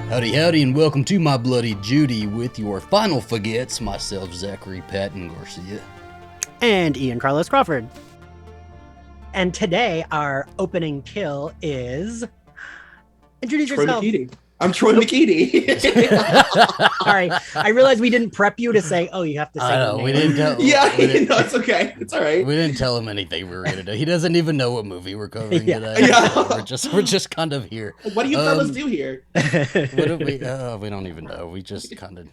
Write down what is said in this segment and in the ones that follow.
Howdy, howdy, and welcome to My Bloody Judy with your final forgets, myself, Zachary Patton Garcia. And Ian Carlos Crawford. And today, our opening kill is... Introduce Troy yourself. McEady. I'm Troy McEady. Sorry, I realized we didn't prep you to say, oh, you have to say I know, your we name. didn't tell. Yeah, no, it's okay. It's all right. We didn't tell him anything we were gonna do. He doesn't even know what movie we're covering today. Yeah. So we're just kind of here. What do you fellas do here? What do we? We don't even know. We just kind of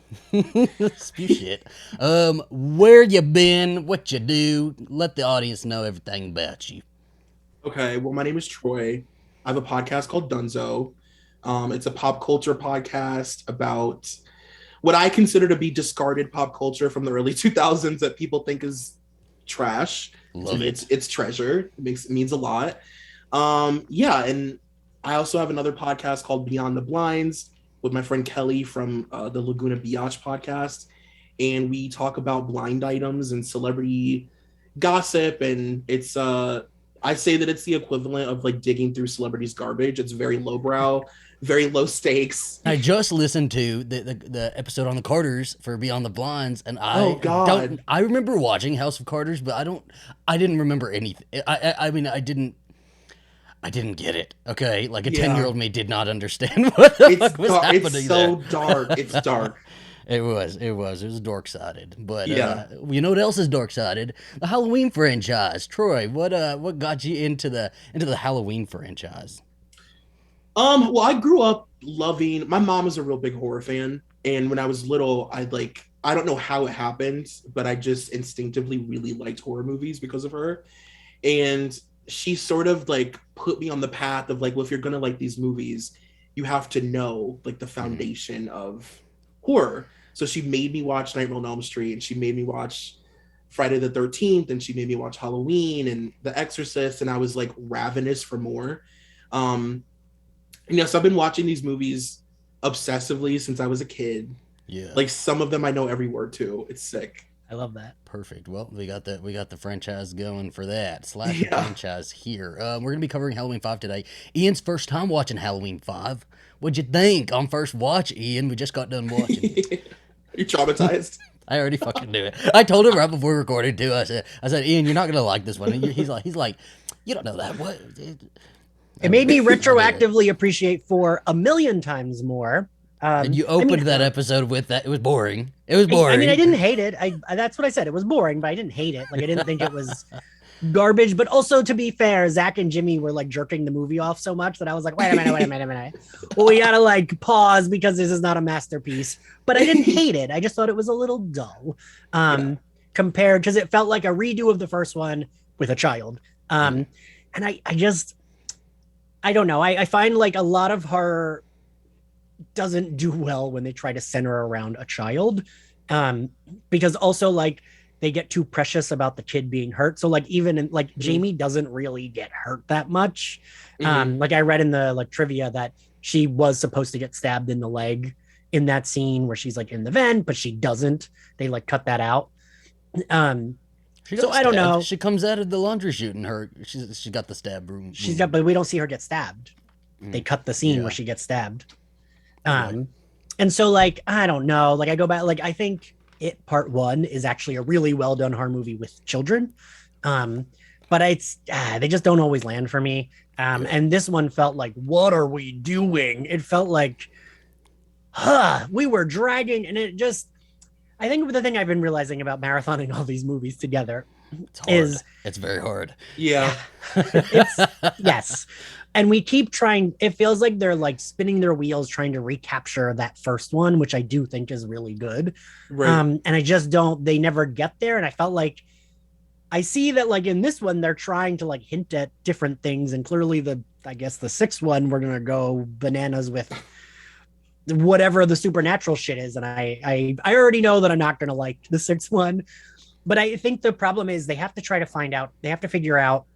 spew shit. Where you been? What you do? Let the audience know everything about you. Okay, well, my name is Troy. I have a podcast called Dunzo. It's a pop culture podcast about what I consider to be discarded pop culture from the early 2000s that people think is trash. Love it. It's treasure. It means a lot. And I also have another podcast called Beyond the Blinds with my friend Kelly from the Laguna Biatch podcast. And we talk about blind items and celebrity gossip. And it's I say that it's the equivalent of like digging through celebrities' garbage. It's very lowbrow, very low stakes. I just listened to the episode on the Carters for Beyond the Blinds, and I remember watching House of Carters, but I didn't remember anything. I mean, I didn't get it. Okay, like a 10-year-old me did not understand what the fuck was happening. It's so dark. It's dark. It was dork-sided. But you know what else is dork-sided? The Halloween franchise. Troy, what got you into the Halloween franchise? Well, I grew up loving, my mom is a real big horror fan, and when I was little, I don't know how it happened, but I just instinctively really liked horror movies because of her. And she sort of like put me on the path of like, well, if you're gonna like these movies, you have to know like the foundation of horror. So she made me watch Nightmare on Elm Street, and she made me watch Friday the 13th, and she made me watch Halloween and The Exorcist, and I was like ravenous for more. So I've been watching these movies obsessively since I was a kid. Yeah. Like some of them I know every word to. It's sick. I love that. Perfect. Well, we got the franchise going for that. Franchise here. We're gonna be covering Halloween 5 today. Ian's first time watching Halloween 5. What'd you think on first watch, Ian? We just got done watching. You traumatized? I already fucking knew it. I told him right before we recorded too. I said, Ian, you're not gonna like this one. And he's like, you don't know that. What? It made me retroactively appreciate 4 a million times more. And you opened that episode with that. It was boring. It was boring. I mean, I didn't hate it. That's what I said. It was boring, but I didn't hate it. Like, I didn't think it was garbage. But also, to be fair, Zach and Jimmy were like jerking the movie off so much that I was like, wait a minute. Well, we gotta like pause because this is not a masterpiece. But I didn't hate it. I just thought it was a little dull compared, because it felt like a redo of the first one with a child. And I don't know. I find like a lot of horror doesn't do well when they try to center around a child, because also like they get too precious about the kid being hurt. So like even in, like Jamie doesn't really get hurt that much. Like I read in the like trivia that she was supposed to get stabbed in the leg in that scene where she's like in the vent, but she doesn't. They like cut that out. So I don't know. She comes out of the laundry chute and she got the stab wound. But we don't see her get stabbed. They cut the scene where she gets stabbed. And so like, I don't know, like I go back, like I think It Part 1 is actually a really well done horror movie with children. But it's, they just don't always land for me. And this one felt like, what are we doing? It felt like, we were dragging, and it just, I think the thing I've been realizing about marathoning all these movies together is it's very hard. Yeah. Yes. And we keep trying, it feels like they're like spinning their wheels trying to recapture that first one, which I do think is really good. Right. And I just they never get there. And I felt like, I see that like in this one, they're trying to like hint at different things. And clearly I guess the 6th one, we're going to go bananas with whatever the supernatural shit is. And I already know that I'm not going to like the 6th one, but I think the problem is they have to figure out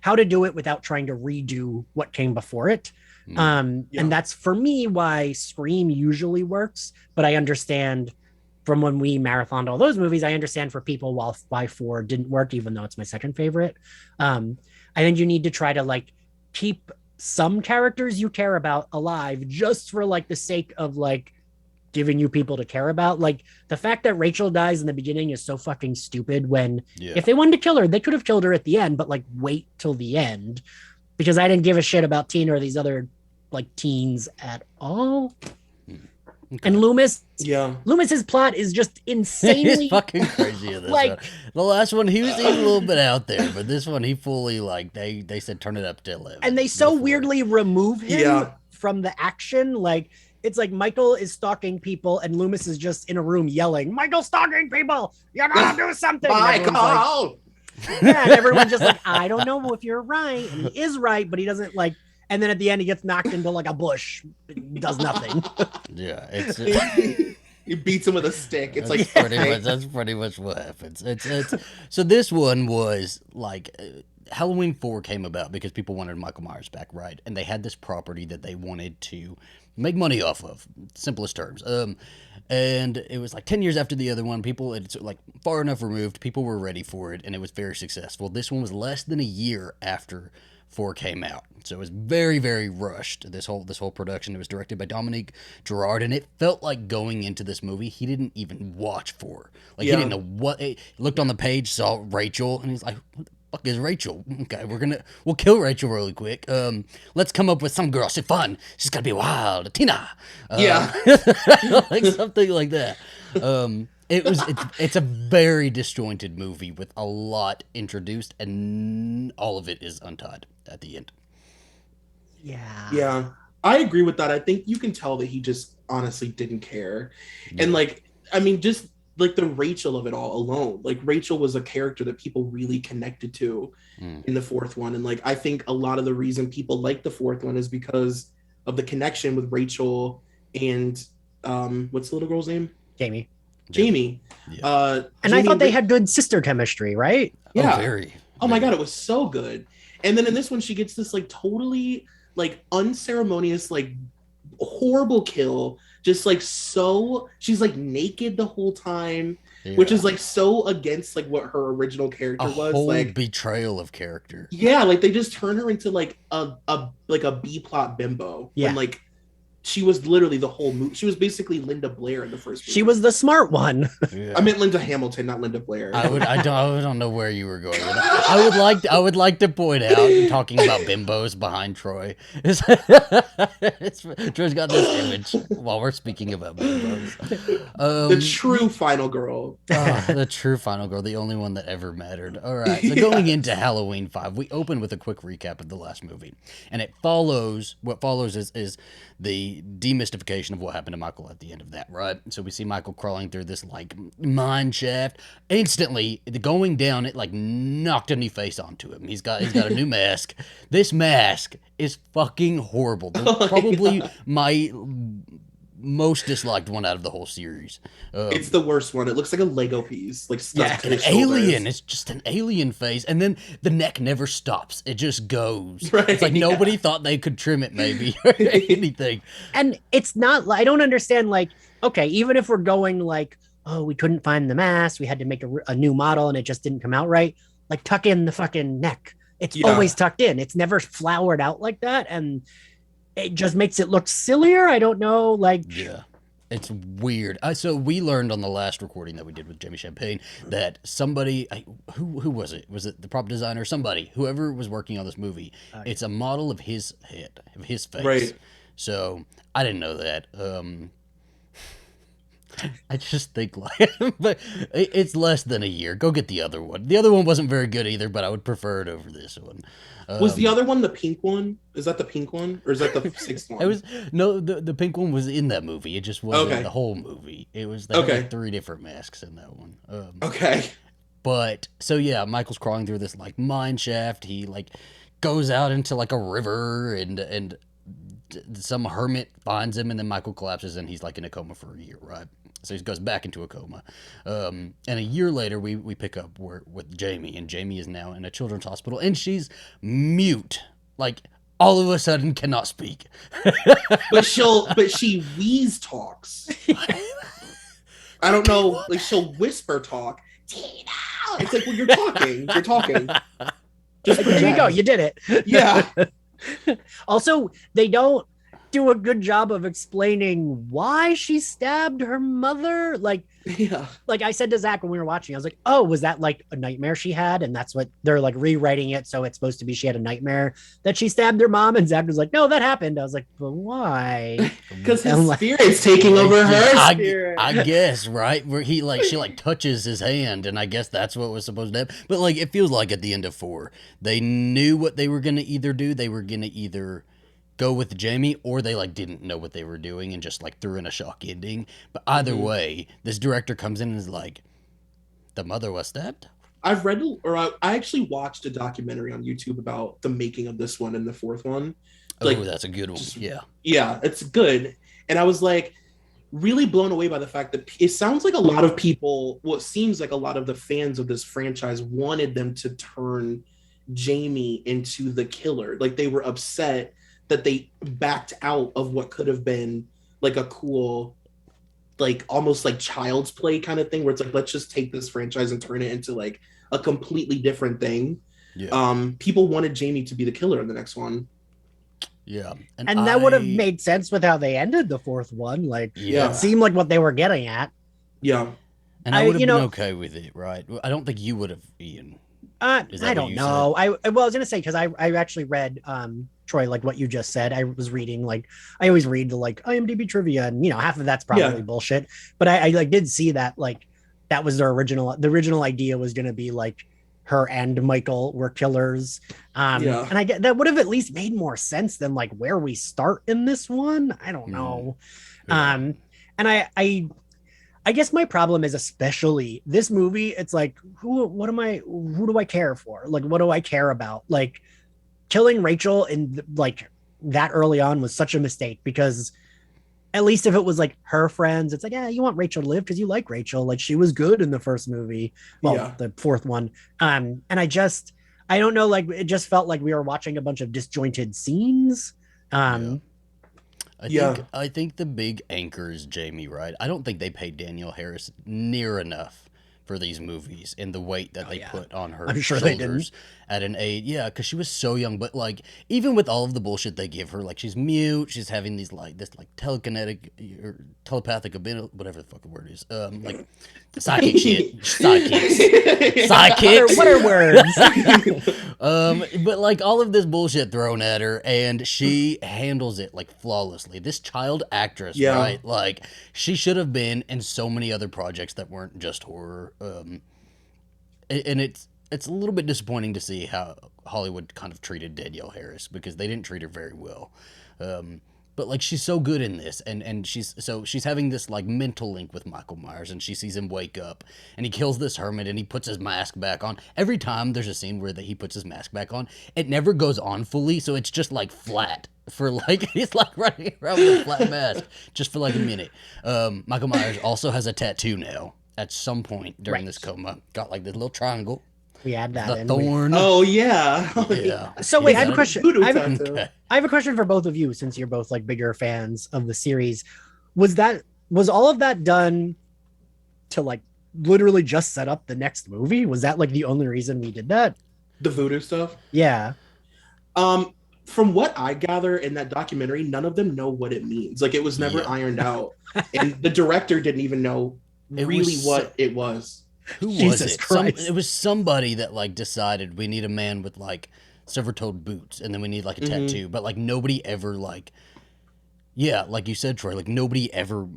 how to do it without trying to redo what came before it. And that's for me why Scream usually works, but I understand from when we marathoned all those movies, I understand for people why 4 didn't work, even though it's my second favorite. I think you need to try to like keep some characters you care about alive just for like the sake of like giving you people to care about. Like the fact that Rachel dies in the beginning is so fucking stupid when if they wanted to kill her, they could have killed her at the end, but like wait till the end because I didn't give a shit about Tina or these other like teens at all. Okay. And Loomis's plot is just insanely He's fucking crazy in this like, one. The last one, he was even a little bit out there, but this one, he fully like they said turn it up to 11. And they so weirdly remove him from the action. Like it's like Michael is stalking people, and Loomis is just in a room yelling, "Michael's stalking people! You gotta do something!" Michael. And everyone's just like, "I don't know if you're right," and he is right, but he doesn't like. And then at the end, he gets knocked into like a bush. It does nothing. Yeah, it's he beats him with a stick. It's like that's pretty much what happens. It's so this one was like Halloween 4 came about because people wanted Michael Myers back, right? And they had this property that they wanted to make money off of. Simplest terms. And it was like 10 years after the other one. People, it's like far enough removed. People were ready for it, and it was very successful. This one was less than a year after 4 came out, so it was very, very rushed. This whole production. It was directed by Dominique Girard, and it felt like going into this movie, he didn't even watch 4. Like he didn't know what. He looked on the page, saw Rachel, and he's like, "What the fuck is Rachel? Okay, we'll kill Rachel really quick. Let's come up with some girl. She's fun. She's gotta be wild, Tina. Like something like that." It's a very disjointed movie with a lot introduced, and all of it is untied at the end. Yeah, I agree with that. I think you can tell that he just honestly didn't care. And like, I mean, just like the Rachel of it all alone, like Rachel was a character that people really connected to in the 4th one. And like, I think a lot of the reason people like the 4th one is because of the connection with Rachel and what's the little girl's name? Jamie. And I thought they had good sister chemistry, right? Yeah. Oh my God, it was so good. And then in this one, she gets this like totally like unceremonious, like horrible kill. Just like she's like naked the whole time, which is like so against like what her original character was. Whole like betrayal of character. Yeah, like they just turn her into like a B plot bimbo. Yeah. When, like she was literally the whole movie. She was basically Linda Blair in the first movie. She was the smart one. Yeah. I meant Linda Hamilton, not Linda Blair. I don't know where you were going with that. I would like to point out, talking about bimbos behind Troy. Troy's got this image while we're speaking about bimbos. The true final girl. The true final girl, the only one that ever mattered. All right, so going into Halloween 5, we open with a quick recap of the last movie, and what follows is the demystification of what happened to Michael at the end of that, right? So we see Michael crawling through this like mine shaft. Instantly, the going down, it like knocked a new face onto him. He's got a new mask. This mask is fucking horrible. Probably my most disliked one out of the whole series. It's the worst one. It looks like a Lego piece, like stuck to his alien. It's just an alien face, and then the neck never stops. It just goes. Right, it's like nobody thought they could trim it, maybe or anything. And it's not. I don't understand. Like, okay, even if we're going like, oh, we couldn't find the mask, we had to make a new model, and it just didn't come out right. Like, tuck in the fucking neck. It's always tucked in. It's never flowered out like that, and it just makes it look sillier. I don't know, like it's weird. So we learned on the last recording that we did with Jamie Champagne that somebody, who was it? Was it the prop designer? Somebody, whoever was working on this movie. It's a model of his head, of his face. Right. So I didn't know that. I just think like, but it's less than a year. Go get the other one. The other one wasn't very good either, but I would prefer it over this one. Was the other one the pink one? Is that the pink one, or is that the 6th one? It was the pink one was in that movie. It just wasn't the whole movie. It was they had like 3 different masks in that one. But so yeah, Michael's crawling through this like mine shaft. He like goes out into like a river, and some hermit finds him, and then Michael collapses, and he's like in a coma for a year, right? So he goes back into a coma. And a year later, we pick up with Jamie, and Jamie is now in a children's hospital, and she's mute. Like, all of a sudden cannot speak. but she wheeze talks. I don't know, like she'll whisper talk. Tina! It's like, well, you're talking. Just there you go, you did it. Yeah. Also, they don't do a good job of explaining why she stabbed her mother. Yeah. Like I said to Zach when we were watching, I was like, oh, was that like a nightmare she had? And that's what they're like rewriting it. So it's supposed to be she had a nightmare that she stabbed her mom. And Zach was like, no, that happened. I was like, but why? Because his spirit's taking over her spirit. I guess, right? Where she touches his hand, and I guess that's what was supposed to happen. But like it feels like at the end of 4, they knew what they were gonna either do. They were gonna either go with Jamie, or they like didn't know what they were doing and just like threw in a shock ending. But either way, this director comes in and is like, the mother was stabbed. I've read, or I actually watched a documentary on YouTube about the making of this one and the 4th one. Like, oh, that's a good one. Yeah, it's good. And I was like really blown away by the fact that it sounds like a lot of people, well, it seems like a lot of the fans of this franchise wanted them to turn Jamie into the killer. Like they were upset that they backed out of what could have been like a cool, like almost like child's play kind of thing, where it's like, let's just take this franchise and turn it into like a completely different thing. Yeah. People wanted Jamie to be the killer in the next one. Yeah. And that would have made sense with how they ended the 4th one. Like, it seemed like what they were getting at. Yeah. And I would have been okay with it, right? I don't think you would have, Ian. I don't know. I was gonna say, because I actually read Troy, like what you just said. I was reading, like I always read the like IMDb trivia, and half of that's probably bullshit. But I like did see that like that was their original. The original idea was gonna be like her and Michael were killers. And I get that would have at least made more sense than like where we start in this one. I don't know. And I guess my problem is, especially this movie, it's like, who do I care for? Like, what do I care about? Like, killing Rachel in like that early on was such a mistake, because at least if it was like her friends, it's like, yeah, you want Rachel to live because you like Rachel. Like, she was good in the first movie. Well, the 4th one. And I don't know, like, it just felt like we were watching a bunch of disjointed scenes. I think the big anchor is Jamie, right? I don't think they paid Danielle Harris near enough for these movies and the weight that they put on her shoulders at an age. Yeah, because she was so young. But like, even with all of the bullshit they give her, like she's mute, she's having these like this like telekinetic or telepathic ability, whatever the fuck the word is, like psychic shit, sidekicks. What are words? But like all of this bullshit thrown at her, and she handles it like flawlessly. This child actress, right? Like she should have been in so many other projects that weren't just horror. And it's a little bit disappointing to see how Hollywood kind of treated Danielle Harris, because they didn't treat her very well. But like, she's so good in this, and she's having this like mental link with Michael Myers, and she sees him wake up, and he kills this hermit, and he puts his mask back on. Every time there's a scene where he puts his mask back on, it never goes on fully, so it's just like flat for like, he's like running around with a flat mask just for like a minute. Michael Myers also has a tattoo now. At some point during this coma, got like this little triangle. We had that. The thorn. Oh yeah. So wait, I have a question. I have a question for both of you, since you're both like bigger fans of the series. Was all of that done to like literally just set up the next movie? Was that like the only reason we did that? The voodoo stuff? Yeah. From what I gather in that documentary, none of them know what it means. Like, it was never ironed out, and the director didn't even know what it was. Who was it? It was somebody that like decided we need a man with like silver-toed boots, and then we need like a tattoo. But like nobody ever like like you said, Troy, like nobody ever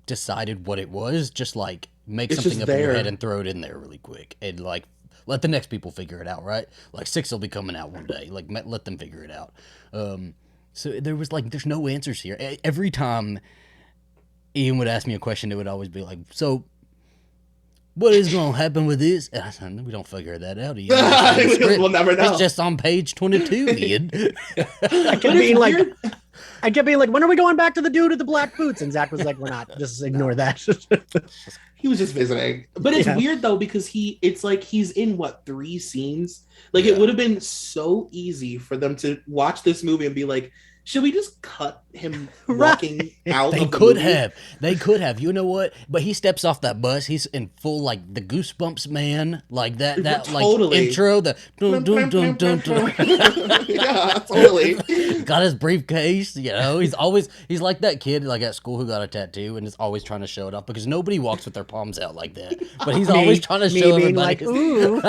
decided what it was. Just like make something up in your head and throw it in there really quick, and like let the next people figure it out, right? Like 6 will be coming out one day. Like let them figure it out. So there was like, there's no answers here. Every time Ian would ask me a question, it would always be like, so what is going to happen with this? And I said, we don't figure that out, Ian. We'll never know. It's just on page 22, Ian. I kept being like, when are we going back to the dude with the black boots? And Zach was like, we're not. Just ignore that. He was just visiting. But it's weird, though, because it's like he's in, 3 scenes? Like, it would have been so easy for them to watch this movie and be like, should we just cut him walking out They of the could movie? have. They could have. You know what? But he steps off that bus. He's in full like the Goosebumps man, like that Totally. like intro. The dun, dun, dun, dun, dun. Yeah, totally. Got his briefcase. You know, he's like that kid like at school who got a tattoo and is always trying to show it off because nobody walks with their palms out like that. But he's always trying to show everybody. Like, ooh.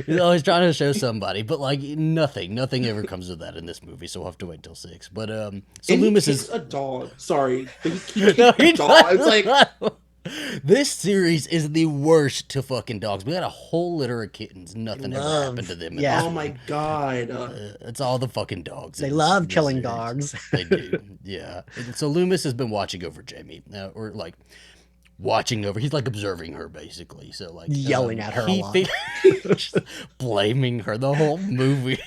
He's always trying to show somebody, but like nothing ever comes of that in this movie. So we'll have to wait till 6. But so And Loomis is is a dog. Sorry, he no, a dog. It's like this series is the worst to fucking dogs. We got a whole litter of kittens. Nothing ever happened to them. Yeah. oh my god. It's all the fucking dogs. They in love this killing series. dogs. They do. Yeah. So Loomis has been watching over Jamie, or like watching over. He's like observing her basically. So like Yelling at her a lot. Just blaming her the whole movie.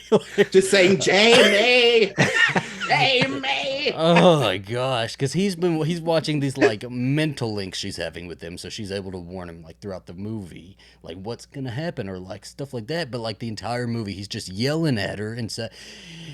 Just saying, Jamie, Jamie. Oh my gosh, because he's watching these like mental links she's having with him, so she's able to warn him like throughout the movie, like what's gonna happen or like stuff like that. But like the entire movie, he's just yelling at her and say,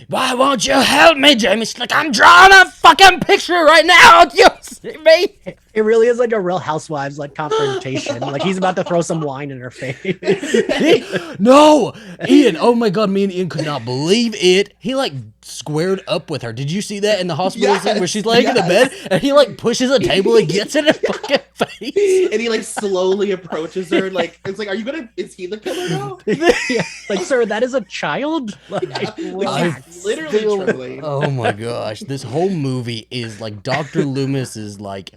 "Why won't you help me, Jamie?" She's like, "I'm drawing a fucking picture right now. Do you see me?" It really is like a Real Housewives like confrontation. Like he's about to throw some wine in her face. No, Ian. Oh my god, me and Ian could not believe it. He like squared up with her. Did you see that in the hospital scene where she's laying in the bed and he like pushes a table and gets in her fucking face? And he like slowly approaches her, like it's like, is he the killer now? Yeah. Like, sir, that is a child. Like, Like, literally trembling. Oh my gosh, this whole movie is like Dr. Loomis's like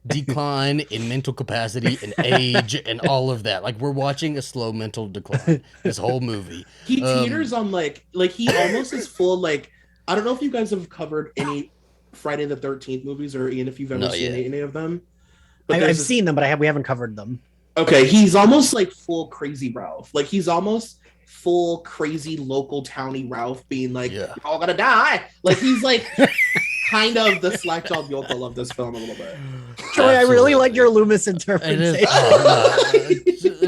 decline in mental capacity and age and all of that. Like we're watching a slow mental decline. This whole movie. He teeters on like he almost is full like, I don't know if you guys have covered any Friday the 13th movies or Ian if you've ever seen any of them. But I've seen them, but we haven't covered them. Okay, he's almost like full crazy Ralph. Like he's almost full crazy local towny Ralph being like, "You're all gonna die." Like he's like kind of the slack-jawed yokel of this film a little bit. Troy, I really like your Loomis interpretation.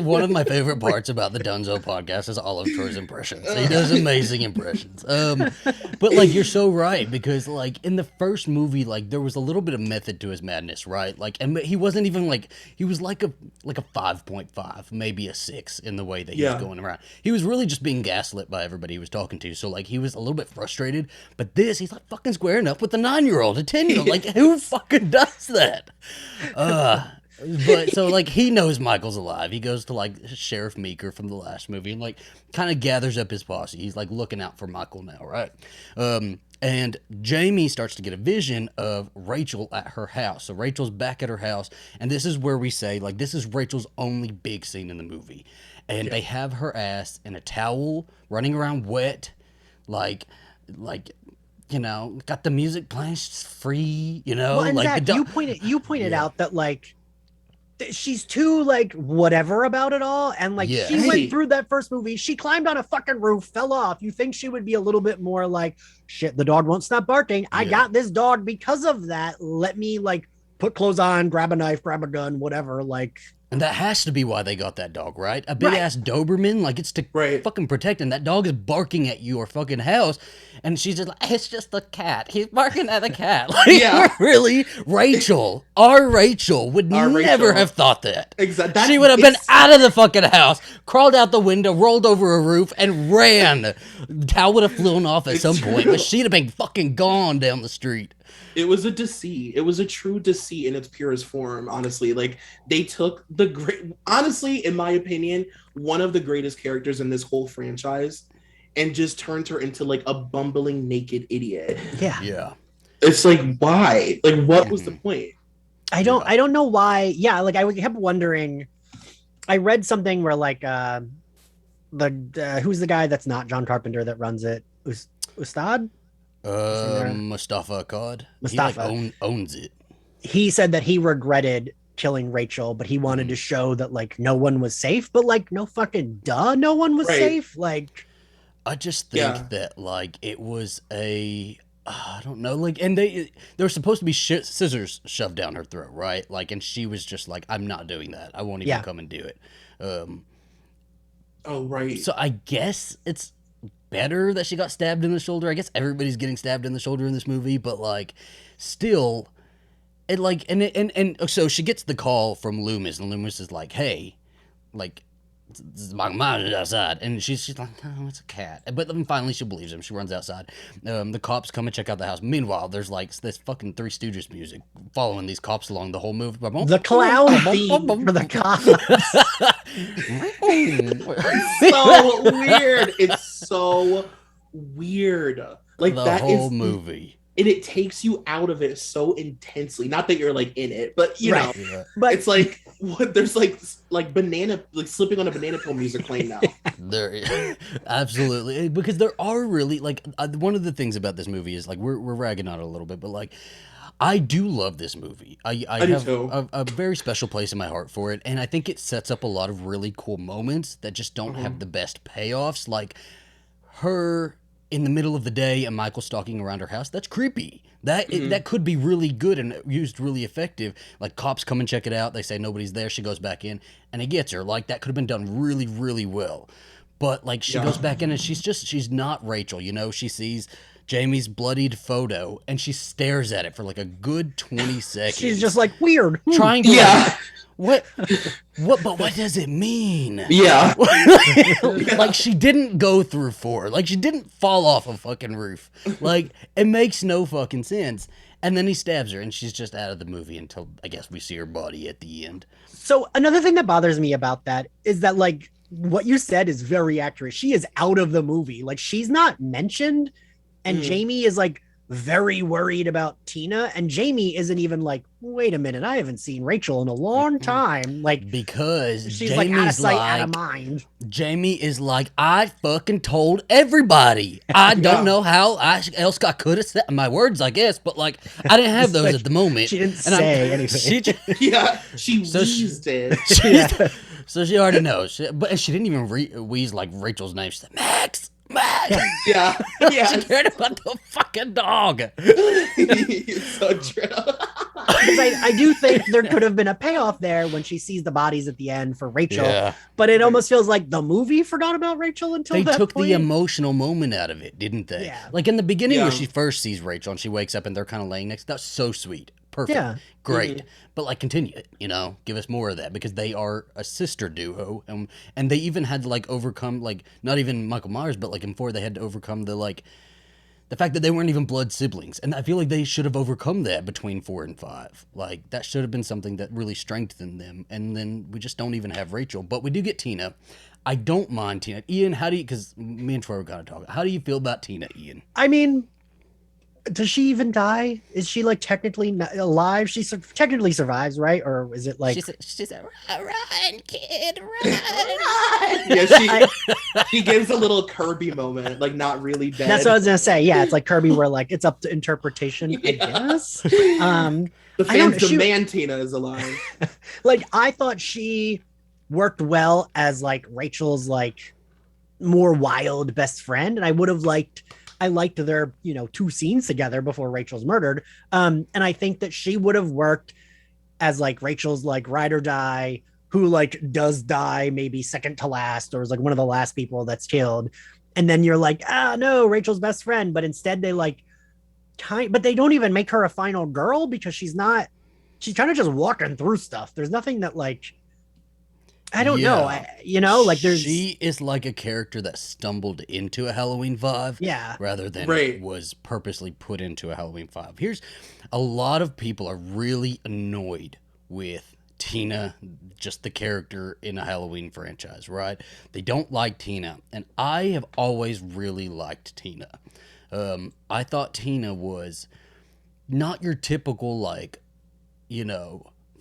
One of my favorite parts about the Dunzo podcast is all of Troy's impressions. He does amazing impressions. But like you're so right, because like in the first movie, like there was a little bit of method to his madness, right? Like, and he wasn't even like, he was like a 5.5, maybe a 6 in the way that he was going around. He was really just being gaslit by everybody he was talking to. So like he was a little bit frustrated, but he's like fucking squaring up with a 9-year-old, a 10-year-old. Like who fucking does that? But so like he knows Michael's alive. He goes to like Sheriff Meeker from the last movie and like kind of gathers up his posse. He's like looking out for Michael now, right? And Jamie starts to get a vision of Rachel at her house. So Rachel's back at her house, and this is where we say like this is Rachel's only big scene in the movie, and they have her ass in a towel, running around wet, like. You know, got the music playing, she's free, you know. Well, and like Zach, you pointed out that like she's too like whatever about it all, and like she went through that first movie, she climbed on a fucking roof, fell off. You think she would be a little bit more like, shit, the dog won't stop barking. I got this dog because of that. Let me like put clothes on, grab a knife, grab a gun, whatever. Like. And that has to be why they got that dog, right? A big ass Doberman, like it's to fucking protect him. That dog is barking at your fucking house, and she's just like, it's just a cat. He's barking at a cat. Like, really, Rachel, our Rachel would never have thought that. Exactly. She would have been out of the fucking house, crawled out the window, rolled over a roof, and ran. The towel would have flown off at some point, but she'd have been fucking gone down the street. It was a deceit. It was a true deceit in its purest form, honestly. Like, they took honestly, in my opinion, one of the greatest characters in this whole franchise and just turned her into, like, a bumbling, naked idiot. Yeah. Yeah. It's like, why? Like, what was the point? I don't know why. Yeah, like, I kept wondering. I read something where, like, who's the guy that's not John Carpenter that runs it? Ustad? Mustafa Akkad. Mustafa he like owns it. He said that he regretted killing Rachel, but he wanted to show that like no one was safe. But like no fucking no one was safe. Like I just think that like it was I don't know, like, and there were supposed to be scissors shoved down her throat, right? Like, and she was just like, I'm not doing that. I won't even come and do it. Oh right. So I guess it's better that she got stabbed in the shoulder. I guess everybody's getting stabbed in the shoulder in this movie, but like, still, it like, and so she gets the call from Loomis, and Loomis is like, "Hey, like, my mom is outside," and she's like, "No, it's a cat." But then finally she believes him. She runs outside. The cops come and check out the house. Meanwhile, there's like this fucking Three Stooges music following these cops along the whole movie. The clown theme for the cops. So weird. It's so weird. Like the that whole is movie. And it takes you out of it so intensely. Not that you're like in it, but you know, but it's like what there's like banana, like slipping on a banana peel music playing now. There, absolutely, because there are really like one of the things about this movie is like we're ragging on it a little bit, but like I do love this movie. I have a very special place in my heart for it, and I think it sets up a lot of really cool moments that just don't have the best payoffs, like her in the middle of the day and Michael stalking around her house. That's creepy. That could be really good and used really effective. Like cops come and check it out. They say nobody's there. She goes back in and it gets her. Like that could have been done really, really well. But like she goes back in and she's not Rachel. You know, she sees Jamie's bloodied photo and she stares at it for like a good 20 seconds. She's just like weird. Trying to what but what does it mean? Yeah. Like she didn't go through 4. Like she didn't fall off a fucking roof. Like it makes no fucking sense. And then he stabs her and she's just out of the movie until I guess we see her body at the end. So another thing that bothers me about that is that like what you said is very accurate. She is out of the movie. Like she's not mentioned and Jamie is like very worried about Tina, and Jamie isn't even like, wait a minute, I haven't seen Rachel in a long time. Like because she's Jamie's like out of sight, out of mind. Jamie is like, I fucking told everybody. I don't know how else I could have said my words, I guess, but like I didn't have those like, at the moment. She didn't say anything. She wheezed it. So she already knows, but she didn't even wheeze like Rachel's name. She said, Max. Yeah. She cared about the fucking dog. It's so true. Because I do think there could have been a payoff there when she sees the bodies at the end for Rachel, but it almost feels like the movie forgot about Rachel until they that took point. the emotional moment out of it, didn't they? Yeah. Like in the beginning where she first sees Rachel and she wakes up and they're kind of laying next. That's so sweet. Perfect. Great. But like continue it, you know, give us more of that because they are a sister duo and they even had to like overcome like not even Michael Myers, but like in 4 they had to overcome the fact that they weren't even blood siblings. And I feel like they should have overcome that between 4 and 5. Like that should have been something that really strengthened them. And then we just don't even have Rachel, but we do get Tina. I don't mind Tina. Ian, how do you, because me and Troy were going to talk, how do you feel about Tina, Ian? I mean, does she even die? Is she like technically not alive? She technically survives, right? Or is it like she said, "Run, kid, run!" Yeah, she gives a little Kirby moment, like not really dead. That's what I was gonna say. Yeah, it's like Kirby, where like it's up to interpretation. I guess. The fans demand Tina is alive. Like I thought she worked well as like Rachel's like more wild best friend, and I liked their, 2 scenes together before Rachel's murdered. And I think that she would have worked as like Rachel's like ride or die, who like does die maybe second to last, or is like one of the last people that's killed. And then you're like, no, Rachel's best friend. But instead they like but they don't even make her a final girl because she's kind of just walking through stuff. There's nothing that like, I don't know. She is like a character that stumbled into a Halloween 5 rather than was purposely put into a Halloween 5. Here's a lot of people are really annoyed with Tina, just the character in a Halloween franchise, right? They don't like Tina, and I have always really liked Tina. I thought Tina was not your typical like,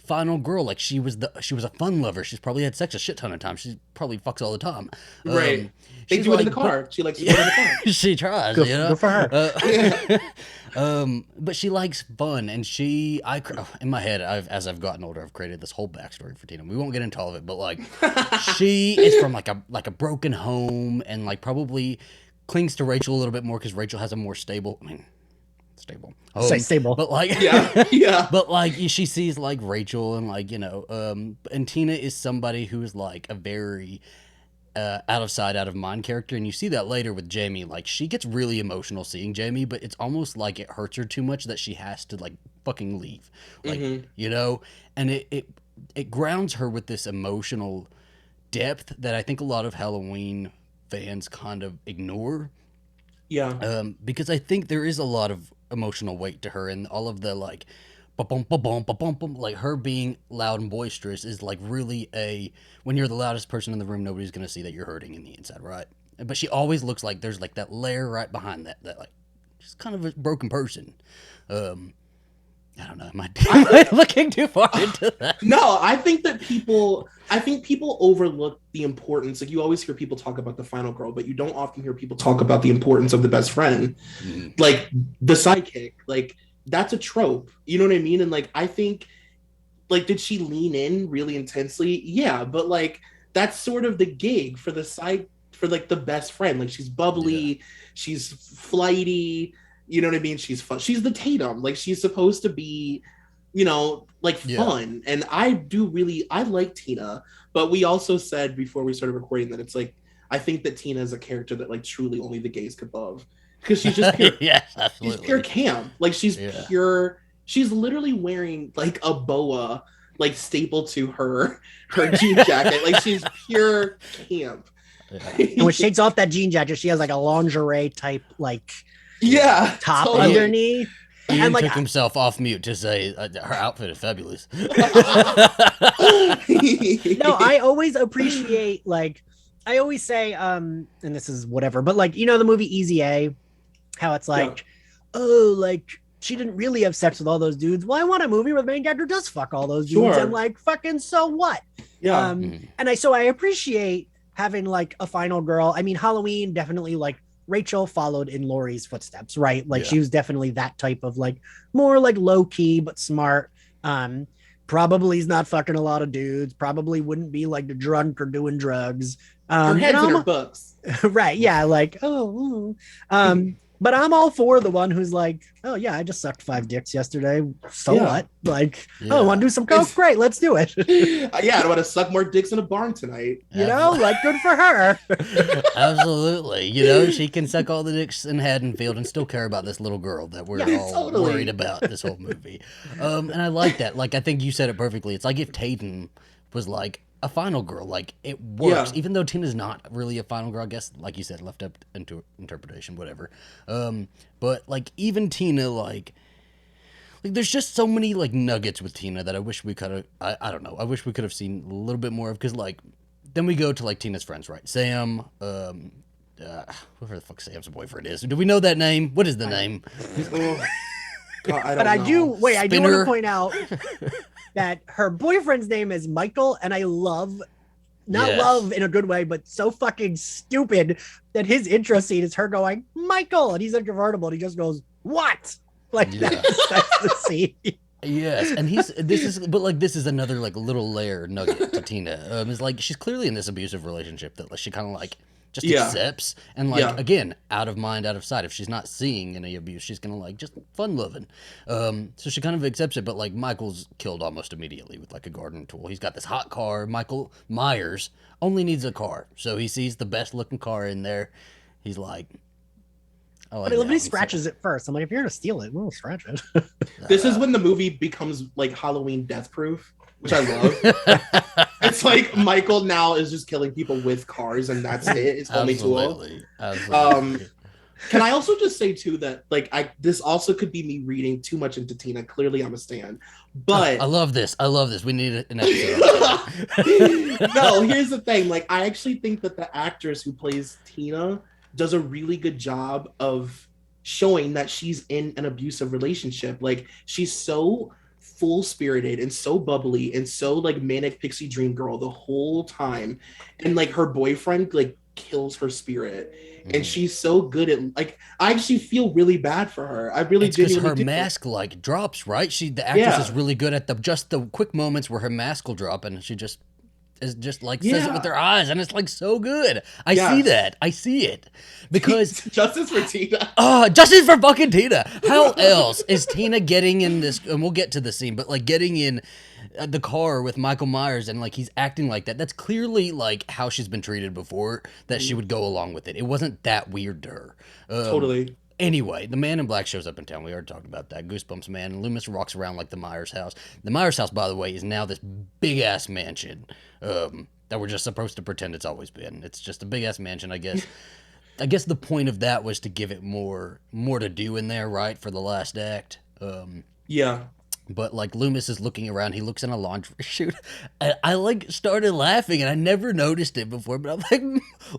final girl. Like she was a fun lover. She's probably had sex a shit ton of times. She probably fucks all the time. Right. They do it in the car. She likes to do it in the car. She tries. Good for her. But she likes fun, and in my head, as I've gotten older, I've created this whole backstory for Tina. We won't get into all of it, but like she is from like a broken home, and like probably clings to Rachel a little bit more because Rachel has a more stable. Say stable, but like but like she sees like Rachel and like and Tina is somebody who is like a very out of sight, out of mind character, and you see that later with Jamie. Like, she gets really emotional seeing Jamie, but it's almost like it hurts her too much that she has to like fucking leave, like you know. And it grounds her with this emotional depth that I think a lot of Halloween fans kind of ignore. Yeah. Because I think there is a lot of emotional weight to her, and all of the like, ba-bum, ba-bum, ba-bum, bum, like her being loud and boisterous is like really when you're the loudest person in the room, nobody's gonna see that you're hurting in the inside, right? But she always looks like there's like that layer right behind that like she's kind of a broken person. I don't know. Am I looking too far into that? No, I think people overlook the importance. Like, you always hear people talk about the final girl, but you don't often hear people talk about the importance of the best friend, like the sidekick. Like, that's a trope. You know what I mean? And like, I think, like, did she lean in really intensely? Yeah, but like, that's sort of the gig for the best friend. Like, she's bubbly, she's flighty. You know what I mean? She's fun. She's the Tatum. Like, she's supposed to be, you know, like fun. And I like Tina, but we also said before we started recording that it's like, I think that Tina is a character that like truly only the gays could love, because she's just pure, yes, absolutely. She's pure camp. Like, she's pure. She's literally wearing like a boa, like stapled to her jean jacket. Like, she's pure camp. And when she takes off that jean jacket, she has like a lingerie type like top totally. Underneath. Ian and like took himself off mute to say her outfit is fabulous. No, I always appreciate, like, I always say, and this is whatever, but like, you know, the movie Easy A, how it's like, oh, like, she didn't really have sex with all those dudes. Well, I want a movie where the main character does fuck all those dudes, and like, fucking so what? Yeah. And I appreciate having like a final girl. I mean, Halloween definitely, like, Rachel followed in Laurie's footsteps, right? Like, she was definitely that type of like more like low key but smart. Probably is not fucking a lot of dudes. Probably wouldn't be like drunk or doing drugs. Her head's in her books, right? Yeah, like but I'm all for the one who's like, oh yeah, I just sucked 5 dicks yesterday. So what? Like, oh, want to do some coke? Great, let's do it. I want to suck more dicks in a barn tonight. You know, like, good for her. Absolutely. You know, she can suck all the dicks in Haddonfield and still care about this little girl that we're all worried about this whole movie. And I like that. Like, I think you said it perfectly. It's like if Tatum was like a final girl, like, it works, even though Tina's not really a final girl, I guess, like you said, left up into interpretation, whatever. But like, even Tina, like there's just so many like nuggets with Tina that I wish we could have, I don't know, I wish we could have seen a little bit more of, because like, then we go to like Tina's friends, right? Sam, whoever the fuck Sam's boyfriend is. Do we know that name? What is the name? God, I don't know. I do want to point out that her boyfriend's name is Michael, and I love, love in a good way, but so fucking stupid that his intro scene is her going, Michael, and he's in a convertible, and he just goes, what? Like, that's the scene. Yes, and this is another like little layer nugget to Tina. Is like, she's clearly in this abusive relationship that like she kind of like just accepts, and like again, out of mind, out of sight. If she's not seeing any abuse, she's gonna like just fun loving. So she kind of accepts it, but like Michael's killed almost immediately with like a garden tool. He's got this hot car. Michael Myers only needs a car, so he sees the best looking car in there. He's like, oh, but he scratches it first. I'm like, if you're gonna steal it, we'll scratch it. This is when the movie becomes like Halloween Death Proof, which I love. It's like Michael now is just killing people with cars, and that's it. It's only tool. Absolutely. Can I also just say too that like this also could be me reading too much into Tina. Clearly, I'm a stan, but I love this. We need an episode. No, here's the thing. Like, I actually think that the actress who plays Tina does a really good job of showing that she's in an abusive relationship. Like, she's so full spirited and so bubbly and so like manic pixie dream girl the whole time, and like her boyfriend like kills her spirit, and she's so good at like, I actually feel really bad for her. I really do. Because her mask like drops, right? The actress is really good at the quick moments where her mask will drop, and she just is just like says it with her eyes, and it's like so good. I see it because justice for Tina. Justice for fucking Tina. How else is Tina getting in this? And we'll get to the scene, but like getting in the car with Michael Myers and like he's acting like that. That's clearly like how she's been treated before, that she would go along with it. It wasn't that weird to her. Totally. Anyway, the Man in Black shows up in town. We already talked about that. Goosebumps man. And Loomis walks around like the Myers house. The Myers house, by the way, is now this big ass mansion that we're just supposed to pretend it's always been. It's just a big ass mansion, I guess. I guess the point of that was to give it more to do in there, right, for the last act. Yeah. But like Loomis is looking around, he looks in a laundry chute, and I like started laughing, and I never noticed it before. But I'm like,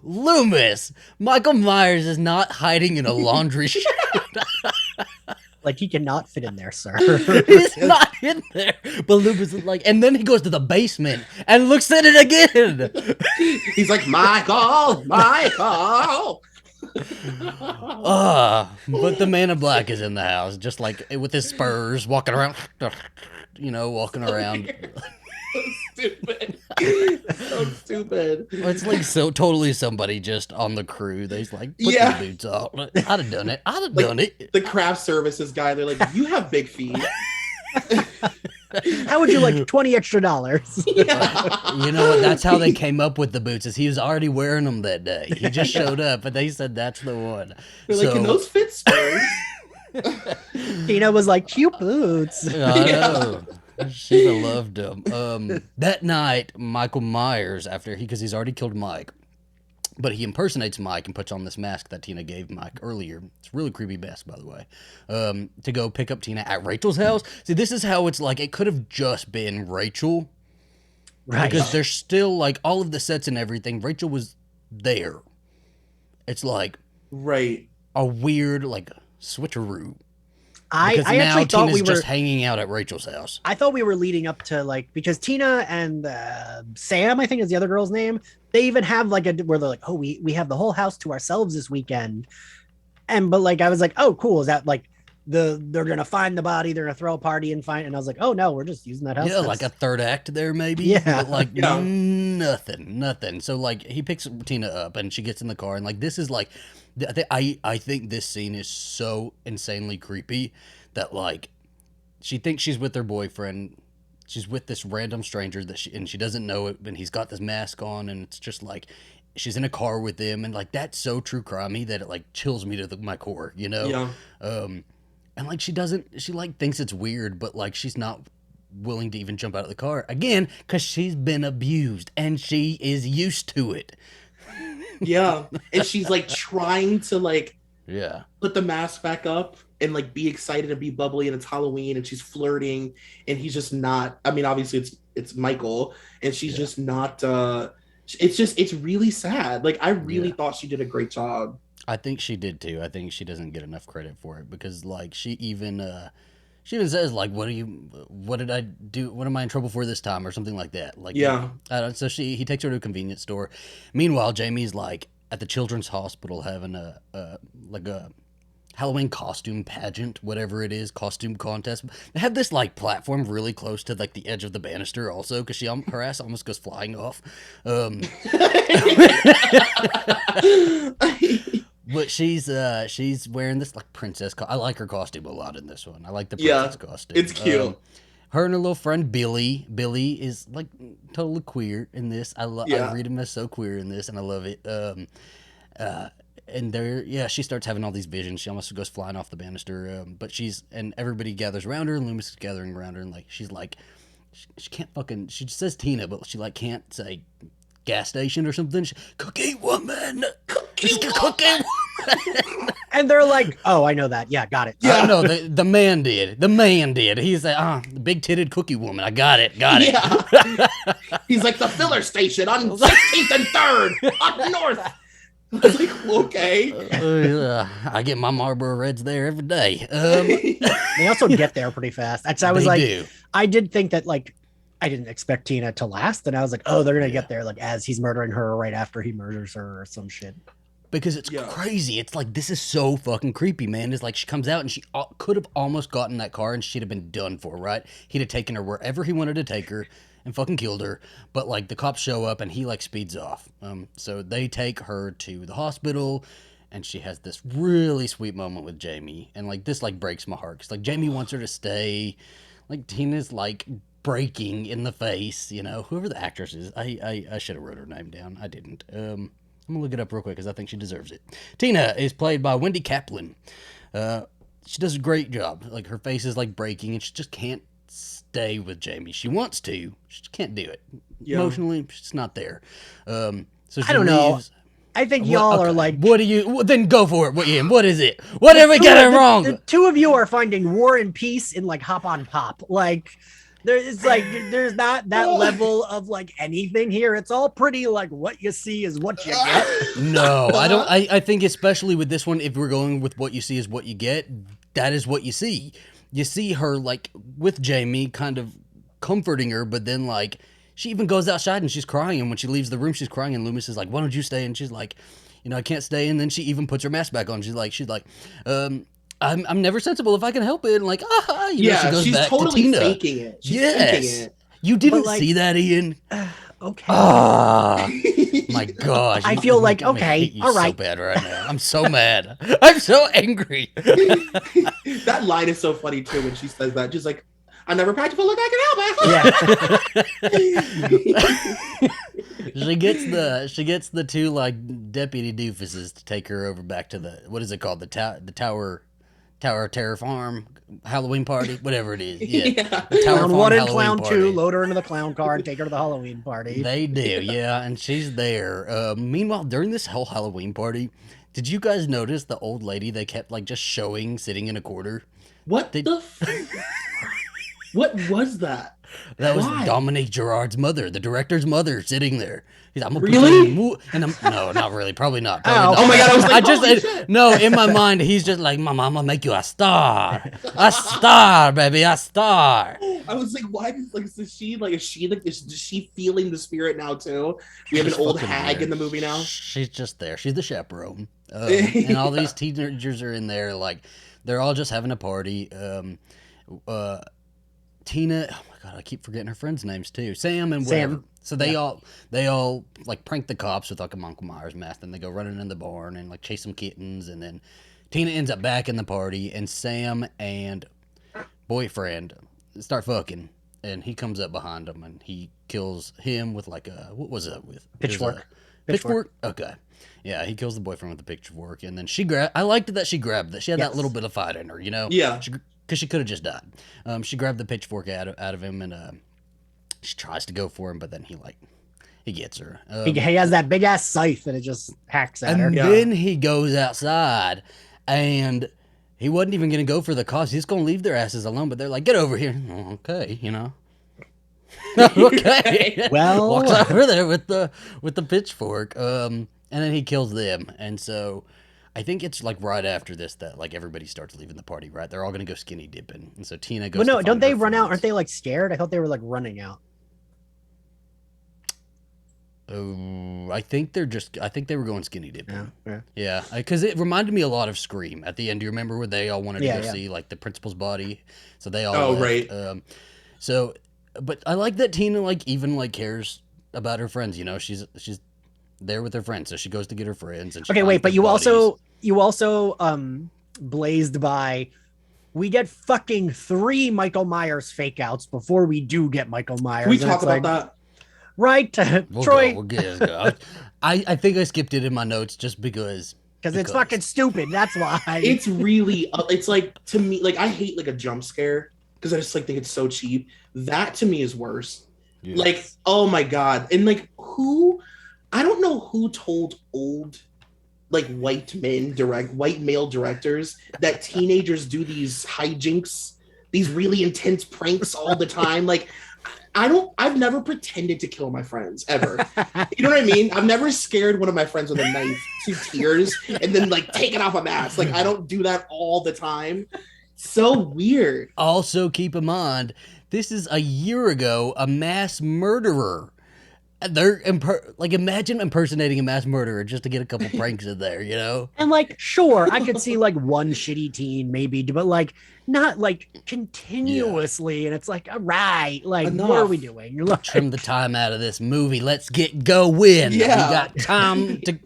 Loomis, Michael Myers is not hiding in a laundry chute. Like he cannot fit in there, sir. He's not in there. But Loomis is like, and then he goes to the basement and looks at it again. He's like, Michael. But the Man in Black is in the house, just like with his spurs, walking around, walking around. So stupid. It's like so totally somebody just on the crew. They's like, put the boots on. I'd have done it. Done it. The craft services guy, they're like, you have big feet. How would you like $20 extra? Yeah. You know what? That's how they came up with the boots. Is he was already wearing them that day. He just showed up, and they said that's the one. They're like, can those fit spurs? Tina was like, cute boots. I know. She'd have loved them. That night, Michael Myers, because he's already killed Mike, but he impersonates Mike and puts on this mask that Tina gave Mike earlier. It's a really creepy mask, by the way. To go pick up Tina at Rachel's house. See, this is how it's like, it could have just been Rachel. Right. Because there's still, like, all of the sets and everything. Rachel was there. It's like right. a weird, like, switcheroo. I now actually thought Tina's we were just hanging out at Rachel's house. I thought we were leading up to like, because Tina and Sam, I think is the other girl's name. They even have like where they're like, oh, we have the whole house to ourselves this weekend. But like, I was like, oh, cool. Is that like they're going to find the body. They're going to throw a party and find, and I was like, oh no, we're just using that house. Yeah. Like a third act there, maybe. Yeah. But like nothing. So like he picks Tina up and she gets in the car and like, this is like, I think this scene is so insanely creepy that like she thinks she's with her boyfriend. She's with this random stranger and she doesn't know it, and he's got this mask on, and it's just like she's in a car with him, and like that's so true crimey that it like chills me to my core, Yeah. And like she like thinks it's weird, but like she's not willing to even jump out of the car again because she's been abused and she is used to it. Yeah. And she's like trying to like put the mask back up and like be excited and be bubbly, and it's Halloween and she's flirting, and he's just not. I mean, obviously it's Michael, and she's just not. It's really sad. Like I really thought she did a great job. I think she did too. I think she doesn't get enough credit for it because like she even says like, what did I do? What am I in trouble for this time, or something like that? Like so he takes her to a convenience store. Meanwhile, Jamie's like at the children's hospital having a Halloween costume pageant, whatever it is, costume contest. They have this like platform really close to like the edge of the banister also, because her ass almost goes flying off. But she's wearing this like princess. I like her costume a lot in this one. I like the princess costume. It's cute. Her and her little friend Billy. Billy is like totally queer in this. I read him as so queer in this, and I love it. And she starts having all these visions. She almost goes flying off the banister. But and everybody gathers around her, and Loomis is gathering around her, and like she's like, she can't fucking. She says Tina, but she like can't say gas station or something. Cookie woman. Cookie woman. And they're like, oh, I know that. Yeah, got it. Yeah, no, the man did. The man did. He's like, the big titted cookie woman. I got it. Yeah. He's like the filler station on 16th and 3rd up north. I was like, okay. I get my Marlboro Reds there every day. They also get there pretty fast. I did think that like, I didn't expect Tina to last, and I was like, oh, they're gonna get there like as he's murdering her or right after he murders her or some shit. Because it's crazy. It's like, this is so fucking creepy, man. It's like she comes out and she could have almost gotten that car and she'd have been done for, right? He'd have taken her wherever he wanted to take her and fucking killed her. But like the cops show up and he like speeds off. So they take her to the hospital, and she has this really sweet moment with Jamie. And like this like breaks my heart, because like Jamie wants her to stay. Like Tina's like breaking in the face. You know, whoever the actress is, I should have wrote her name down. I didn't. I'm gonna look it up real quick because I think she deserves it. Tina is played by Wendy Kaplan. She does a great job. Like, her face is like breaking, and she just can't stay with Jamie. She wants to, she just can't do it. Yeah. Emotionally, she's not there. So she I don't know. I think y'all are like... What do you... Then go for it, Ian. What is it? What have we got wrong? The two of you are finding War and Peace in, like, Hop on Pop. Like, there's not that level of, like, anything here. It's all pretty, like, what you see is what you get. No, I don't... I think especially with this one, if we're going with what you see is what you get, that is what you see. You see her, like, with Jamie, kind of comforting her, but then, like... She even goes outside and she's crying. And when she leaves the room, she's crying. And Loomis is like, why don't you stay? And she's like, you know, I can't stay. And then she even puts her mask back on. She's like, I'm never sensible if I can help it. And like, you know, she goes she's back totally to Tina. faking it. She's faking it. You didn't see that, Ian? Okay. My gosh. I feel like, okay, all right. So bad right now. I'm so mad. I'm so angry. That line is so funny too when she says that. She's like, I never practiced, but look, I can help it. Yeah. She gets the two like deputy doofuses to take her over back to the, what is it called? The Tower of Terror Farm Halloween party, whatever it is. Yeah. The Tower Clown Farm 1 and Halloween Clown party. 2, load her into the clown car and take her to the Halloween party. They do, yeah, and she's there. Meanwhile, during this whole Halloween party, did you guys notice the old lady they kept like just showing sitting in a corner? What What was that? That was Dominique Girard's mother, the director's mother, sitting there. He's like, I'm gonna really? And no, not really. Probably not. Oh my god! I was like, no. In my mind, he's just like, Mama, I'm gonna make you a star, baby, a star. I was like, why? Is she feeling the spirit now too? We have an old hag in the movie now. She's just there. She's the chaperone, and all these teenagers are in there. Like, they're all just having a party. Tina, oh my god, I keep forgetting her friends' names too. Sam and whatever. Sam. So they all like prank the cops with like a Michael Myers mask, and they go running in the barn and like chase some kittens, and then Tina ends up back in the party, and Sam and boyfriend start fucking, and he comes up behind them and he kills him with like a, what was it with? Pitchfork. Pitchfork? Okay. Yeah, he kills the boyfriend with the pitchfork, and then I liked that she grabbed that. She had that little bit of fight in her, you know? Yeah. Because she could have just died. She grabbed the pitchfork out of him, and she tries to go for him, but then he gets her. He has that big ass scythe, and it just hacks at her. And then he goes outside, and he wasn't even going to go for the cops. He's going to leave their asses alone, but they're like, get over here. Oh, okay, you know. Okay. Well, walks over there with the pitchfork, and then he kills them, and so. I think it's like right after this that like everybody starts leaving the party, right? They're all gonna go skinny dipping, and so Tina goes. Well, no, don't they run out? Aren't they like scared? I thought they were like running out. Oh, I think they were going skinny dipping. Yeah. Because it reminded me a lot of Scream at the end. Do you remember where they all wanted to go see like the principal's body? So they all. Oh, left. right. But I like that Tina like even like cares about her friends. You know, she's there with her friends, so she goes to get her friends. And okay, wait, but you also blazed by. We get fucking 3 Michael Myers fake outs before we do get Michael Myers. Can we talk about that? Right, Troy. We'll go. I think I skipped it in my notes just because it's fucking stupid. That's why. It's really. It's like, to me, like I hate like a jump scare because I just like think it's so cheap. That to me is worse. Yes. Like, oh my god, and like who. I don't know who told old, like white male directors that teenagers do these hijinks, these really intense pranks all the time. Like, I've never pretended to kill my friends ever. You know what I mean? I've never scared one of my friends with a knife to tears and then like taken off a mask. Like, I don't do that all the time. So weird. Also, keep in mind, this is a year ago, a mass murderer. They're imagine impersonating a mass murderer just to get a couple pranks in there, you know? And like, sure, I could see like one shitty teen maybe, but like not like continuously. Yeah. And it's like, all right, like enough. What are we doing? You're like, trim the time out of this movie. Let's get going. Yeah, we got time to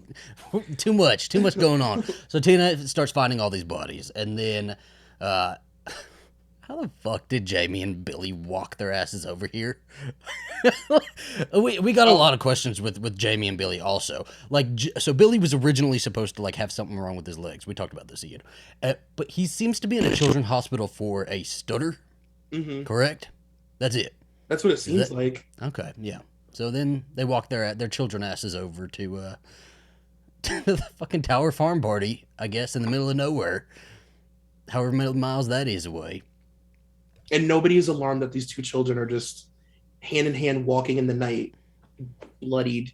too much going on. So Tina starts finding all these bodies, and then I how the fuck did Jamie and Billy walk their asses over here? we got a lot of questions with Jamie and Billy also. Like, so Billy was originally supposed to like have something wrong with his legs. We talked about this, Ian. But he seems to be in a children's hospital for a stutter. Mm-hmm. Correct? That's it. That's what it seems like. Okay, yeah. So then they walk their children asses over to the fucking Tower Farm party, I guess, in the middle of nowhere. However many miles that is away. And nobody is alarmed that these two children are just hand in hand walking in the night, bloodied.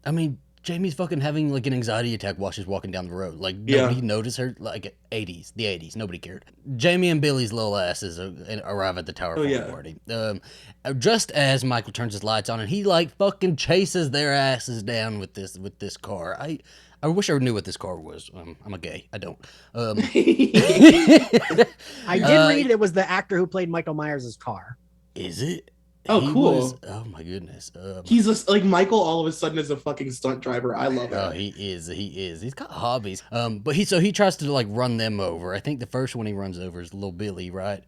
I mean, Jamie's fucking having like an anxiety attack while she's walking down the road. Like, nobody noticed her. Like, the 80s, nobody cared. Jamie and Billy's little asses arrive at the Tower Farm party. Just as Michael turns his lights on, and he like fucking chases their asses down with this car. I wish I knew what this car was. I'm a gay. I don't. I did read it was the actor who played Michael Myers' car. Is it? Oh, cool. Oh, my goodness. He's just, like, Michael all of a sudden is a fucking stunt driver. I love it. Oh, he is. He's got hobbies. But he tries to, like, run them over. I think the first one he runs over is little Billy, right?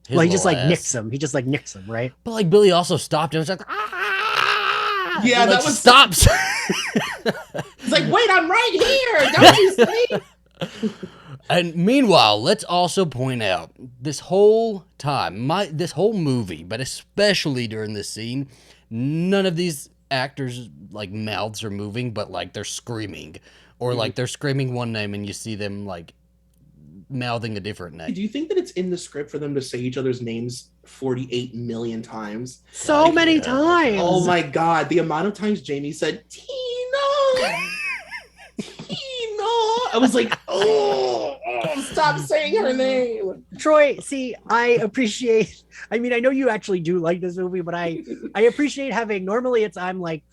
Well, he just, like, nicks him. He just, like, nicks him, right? But, like, Billy also stopped him. It was like, ah! Yeah, and, like, that was... stops. It's like, wait, I'm right here. Don't you see? And meanwhile, let's also point out this whole time, this whole movie, but especially during this scene, none of these actors like mouths are moving, but like they're screaming, or like they're screaming one name and you see them like mouthing a different name. Do you think that it's in the script for them to say each other's names 48 million times? So many times. Oh my God, the amount of times Jamie said Tina. I was like, oh, stop saying her name. Troy, see, I know you actually do like this movie, but I appreciate having, normally I'm like,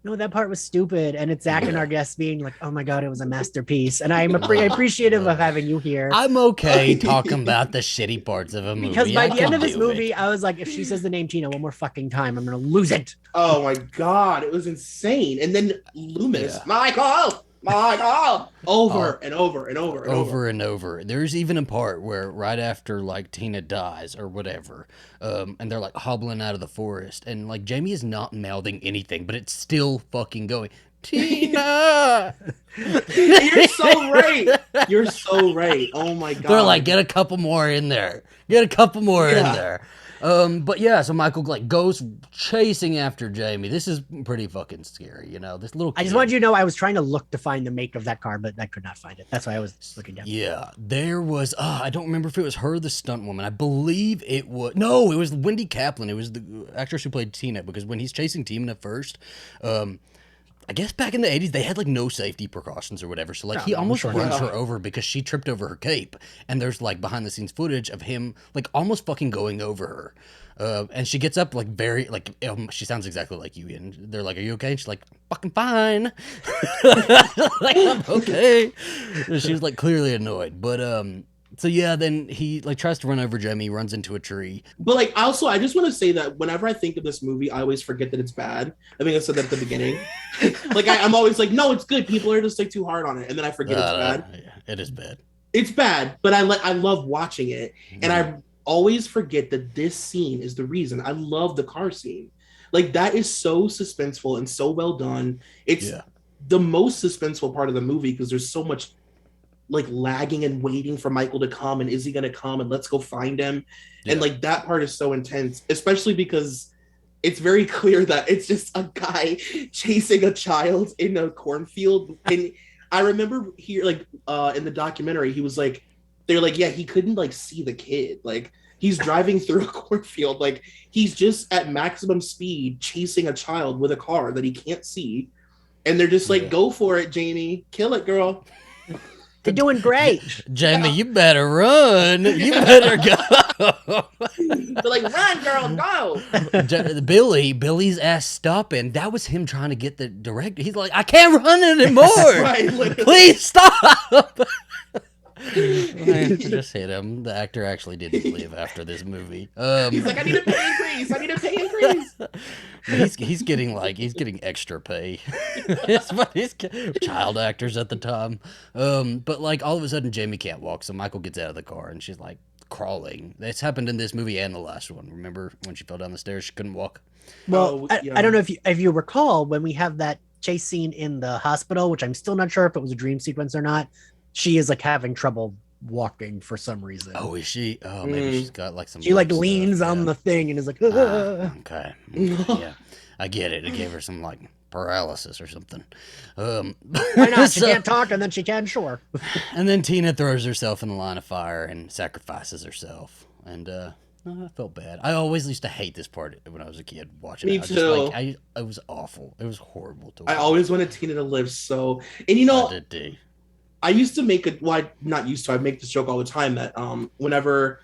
no, that part was stupid. And it's Zach and our guests being like, oh my God, it was a masterpiece. And I'm appreciative of having you here. I'm okay talking about the shitty parts of a movie. Because by the end of this movie, I was like, if she says the name Tina one more fucking time, I'm going to lose it. Oh my God, it was insane. And then Loomis, Michael, over and over and over and over and over. There's even a part where right after like Tina dies or whatever, and they're like hobbling out of the forest, and like Jamie is not mouthing anything, but it's still fucking going. Tina, you're so right. You're so right. Oh my God. They're like, get a couple more in there. Get a couple more in there. But yeah, so Michael like goes chasing after Jamie. This is pretty fucking scary, you know. This little kid. I just wanted you to know I was trying to look to find the make of that car, but I could not find it. That's why I was looking down. Yeah, there was. I don't remember if it was her, the stunt woman. I believe it was. No, it was Wendy Kaplan. It was the actress who played Tina. Because when he's chasing Tina first, I guess back in the 80s, they had like no safety precautions or whatever. So like he almost runs her over because she tripped over her cape. And there's like behind the scenes footage of him like almost fucking going over her. And she gets up like very like she sounds exactly like you. And they're like, "Are you okay?" And she's like, "Fucking fine." Like, I'm okay. And she was like clearly annoyed. But so yeah, then he like tries to run over Jamie, runs into a tree. But like also, I just want to say that whenever I think of this movie, I always forget that it's bad. I think I said that at the beginning. Like I'm always like, no, it's good. People are just like too hard on it, and then I forget it's bad. Yeah, it is bad. It's bad, but I love watching it, and I always forget that this scene is the reason. I love the car scene. Like that is so suspenseful and so well done. It's the most suspenseful part of the movie because there's so much like lagging and waiting for Michael to come, and is he gonna come, and let's go find him. And like that part is so intense, especially because it's very clear that it's just a guy chasing a child in a cornfield. And I remember here like in the documentary he was like, they're like, yeah, he couldn't like see the kid, like he's driving through a cornfield, like he's just at maximum speed chasing a child with a car that he can't see, and they're just like, go for it, Jamie, kill it, girl. They're doing great. Jamie, you better run. You better go. They're like, run, girl, go. Billy's ass stopping. That was him trying to get the director. He's like, I can't run anymore. Right, please stop. Just hit him. The actor actually didn't live after this movie. He's like, I need a pay increase. I need a pay increase. He's getting extra pay. He's child actors at the time. But like all of a sudden Jamie can't walk, so Michael gets out of the car and she's like, crawling. It's happened in this movie and the last one. Remember when she fell down the stairs? She couldn't walk. Well, I don't know if you recall when we have that chase scene in the hospital, which I'm still not sure if it was a dream sequence or not. She is like having trouble walking for some reason. Oh, is she? Oh, maybe she's got like some. She like leans on the thing and is like, okay, yeah, I get it. It gave her some like paralysis or something. Why not? She can't talk, and then she can, sure. And then Tina throws herself in the line of fire and sacrifices herself. And I felt bad. I always used to hate this part when I was a kid watching it. Me too. It was awful. It was horrible to watch. I always wanted Tina to live so. And you know, I used to make it. Well, not used to. I make this joke all the time that whenever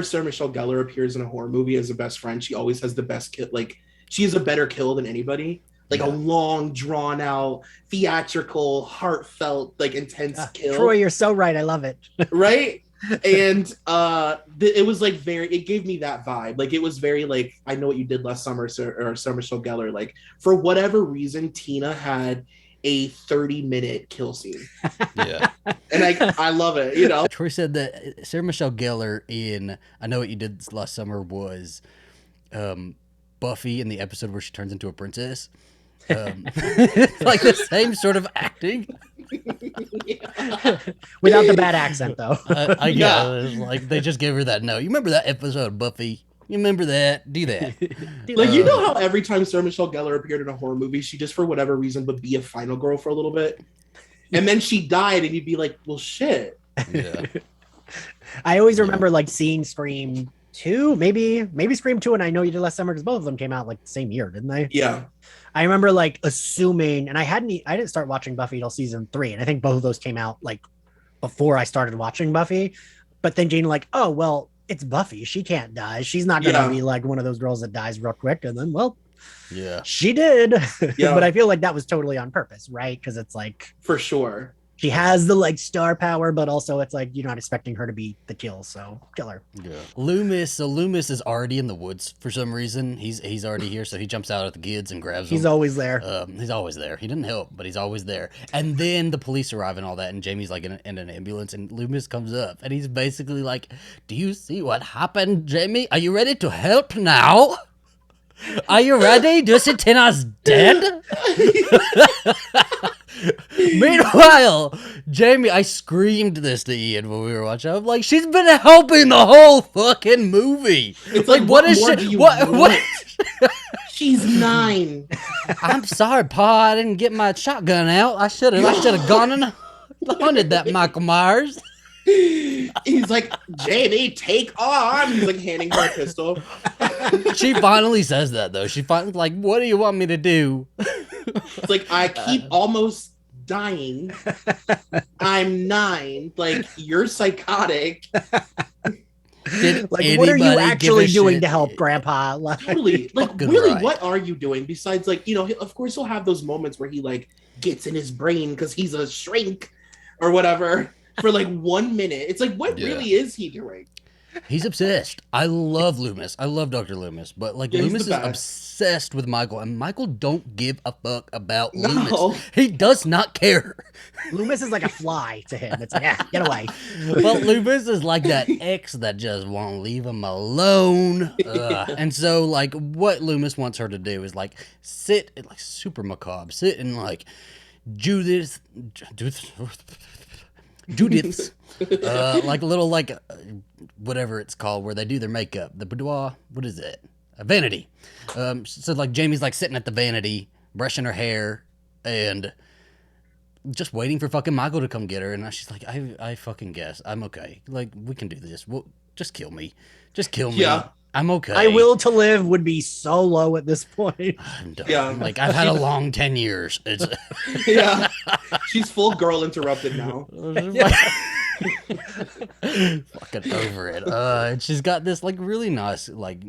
Sarah Michelle Gellar appears in a horror movie as a best friend, she always has the best kill. Like she has a better kill than anybody. Like a long, drawn out, theatrical, heartfelt, like intense kill. Troy, you're so right. I love it. Right? And it was like it gave me that vibe. Like it was very like, I know what you did last summer, or Sarah Michelle Gellar. Like for whatever reason, Tina had a 30-minute kill scene. Yeah. And I love it, you know. Troy said that Sarah Michelle Gellar in I Know What You Did Last Summer was Buffy in the episode where she turns into a princess. Like the same sort of acting. Without the bad accent, though. I guess. Like they just gave her that note. You remember that episode of Buffy? You remember that? Do that. Like you know how every time Sarah Michelle Gellar appeared in a horror movie, she just for whatever reason would be a final girl for a little bit, and then she died, and you'd be like, "Well, shit." Yeah. I always remember like seeing Scream 2, maybe Scream 2, and I Know You Did Last Summer because both of them came out like the same year, didn't they? Yeah. I remember like assuming, and I didn't start watching Buffy till season 3, and I think both of those came out like before I started watching Buffy. But thinking like, oh well, it's Buffy. She can't die. She's not gonna be like one of those girls that dies real quick. And then, well, she did. Yeah. But I feel like that was totally on purpose, right? Because it's like for sure she has the like star power, but also it's like you're not expecting her to be the kill, so kill her. Yeah. Loomis is already in the woods for some reason. He's already here, so he jumps out at the kids and grabs them. He's always there. He's always there. He didn't help, but he's always there. And then the police arrive and all that, and Jamie's like in an ambulance, and Loomis comes up, and he's basically like, "Do you see what happened, Jamie? Are you ready to help now? Are you ready? Do you see Tina's dead?" Meanwhile, Jamie, I screamed this to Ian when we were watching. I'm like, she's been helping the whole fucking movie. It's like what is she? What? She's 9. I'm sorry, Pa. I didn't get my shotgun out. I should have gone and hunted that Michael Myers. He's like, Jamie, take on. He's like handing her a pistol. She finally says that though. She finally like, what do you want me to do? It's like, I keep almost dying. I'm 9. Like, you're psychotic. Like, what are you actually doing to help, Grandpa? Like, totally. Like, really, what are you doing? Besides, like, you know, of course he'll have those moments where he like gets in his brain because he's a shrink or whatever for like 1 minute. It's like, what really is he doing? He's obsessed. I love Loomis. I love Dr. Loomis, but like Loomis is obsessed with Michael, and Michael don't give a fuck about Loomis. He does not care. Loomis is like a fly to him. It's like, get away. Well, Loomis is like that ex that just won't leave him alone. And so like what Loomis wants her to do is like sit, like super macabre, sit in like Judith's like little like whatever it's called where they do their makeup, the boudoir, what is it, a vanity. So like Jamie's like sitting at the vanity brushing her hair and just waiting for fucking Michael to come get her, and she's like, I fucking guess I'm okay, like we can do this, well just kill me. Yeah, I'm okay. My will to live would be so low at this point. I'm done. Yeah, like I've had a long 10 years. It's yeah, she's full girl interrupted now. Fucking over it. And she's got this like really nice like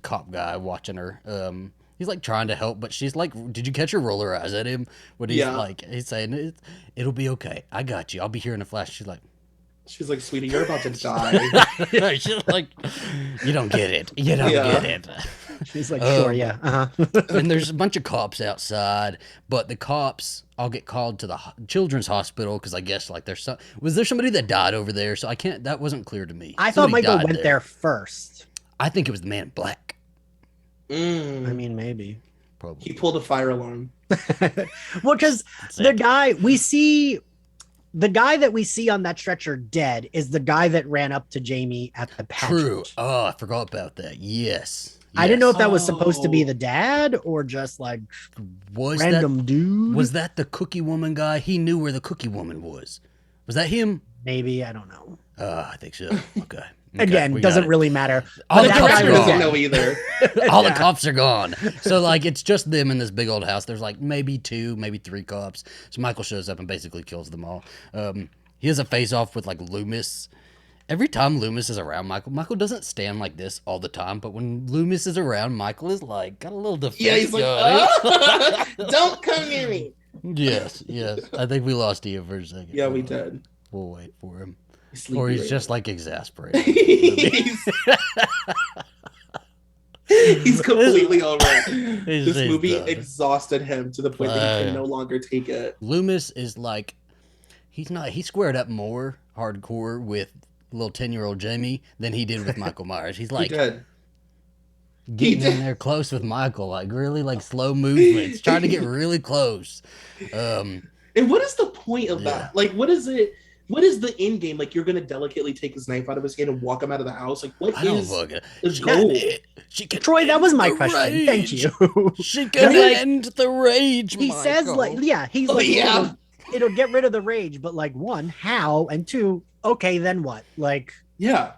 cop guy watching her. He's like trying to help, but she's like, did you catch her roll her eyes at him when he's like, he's saying it'll be okay, I got you, I'll be here in a flash. She's like, She's like, sweetie, you're about to die. She's like, you don't get it. You don't get it. She's like, sure, yeah. And there's a bunch of cops outside, but the cops all get called to the children's hospital because I guess like was there somebody that died over there? So that wasn't clear to me. I thought Michael went there first. I think it was the Man in Black. I mean, maybe. Probably. He pulled a fire alarm. Well, because the guy that we see on that stretcher dead is the guy that ran up to Jamie at the pageant. True. Oh, I forgot about that. Yes. I didn't know if that was supposed to be the dad or just like random dude. Was that the Cookie Woman guy? He knew where the Cookie Woman was. Was that him? Maybe. I don't know. I think so. Okay. Again, doesn't really matter. All the cops doesn't know either. All the cops are gone. So like it's just them in this big old house. There's like maybe 2, maybe 3 cops. So Michael shows up and basically kills them all. He has a face off with like Loomis. Every time Loomis is around Michael doesn't stand like this all the time, but when Loomis is around, Michael is like got a little defense. Yeah, he's like, don't come near me. Yes. I think we lost Ian for a second. Yeah, we did. We'll wait for him. Or he's just like exasperated. He's completely over it. This movie exhausted him to the point that he can no longer take it. Loomis is like, he squared up more hardcore with little 10-year-old Jamie than he did with Michael Myers. He's like getting in there close with Michael, like really like slow movements, trying to get really close. And what is the point of that? Like, what is it? What is the end game? Like, you're going to delicately take his knife out of his hand and walk him out of the house? Like, what is his goal? Troy, that was my question. Thank you. She can end the rage, He Michael. says, like, he's like, it'll get rid of the rage, but, like, 1, how? And 2, okay, then what? Like, yeah.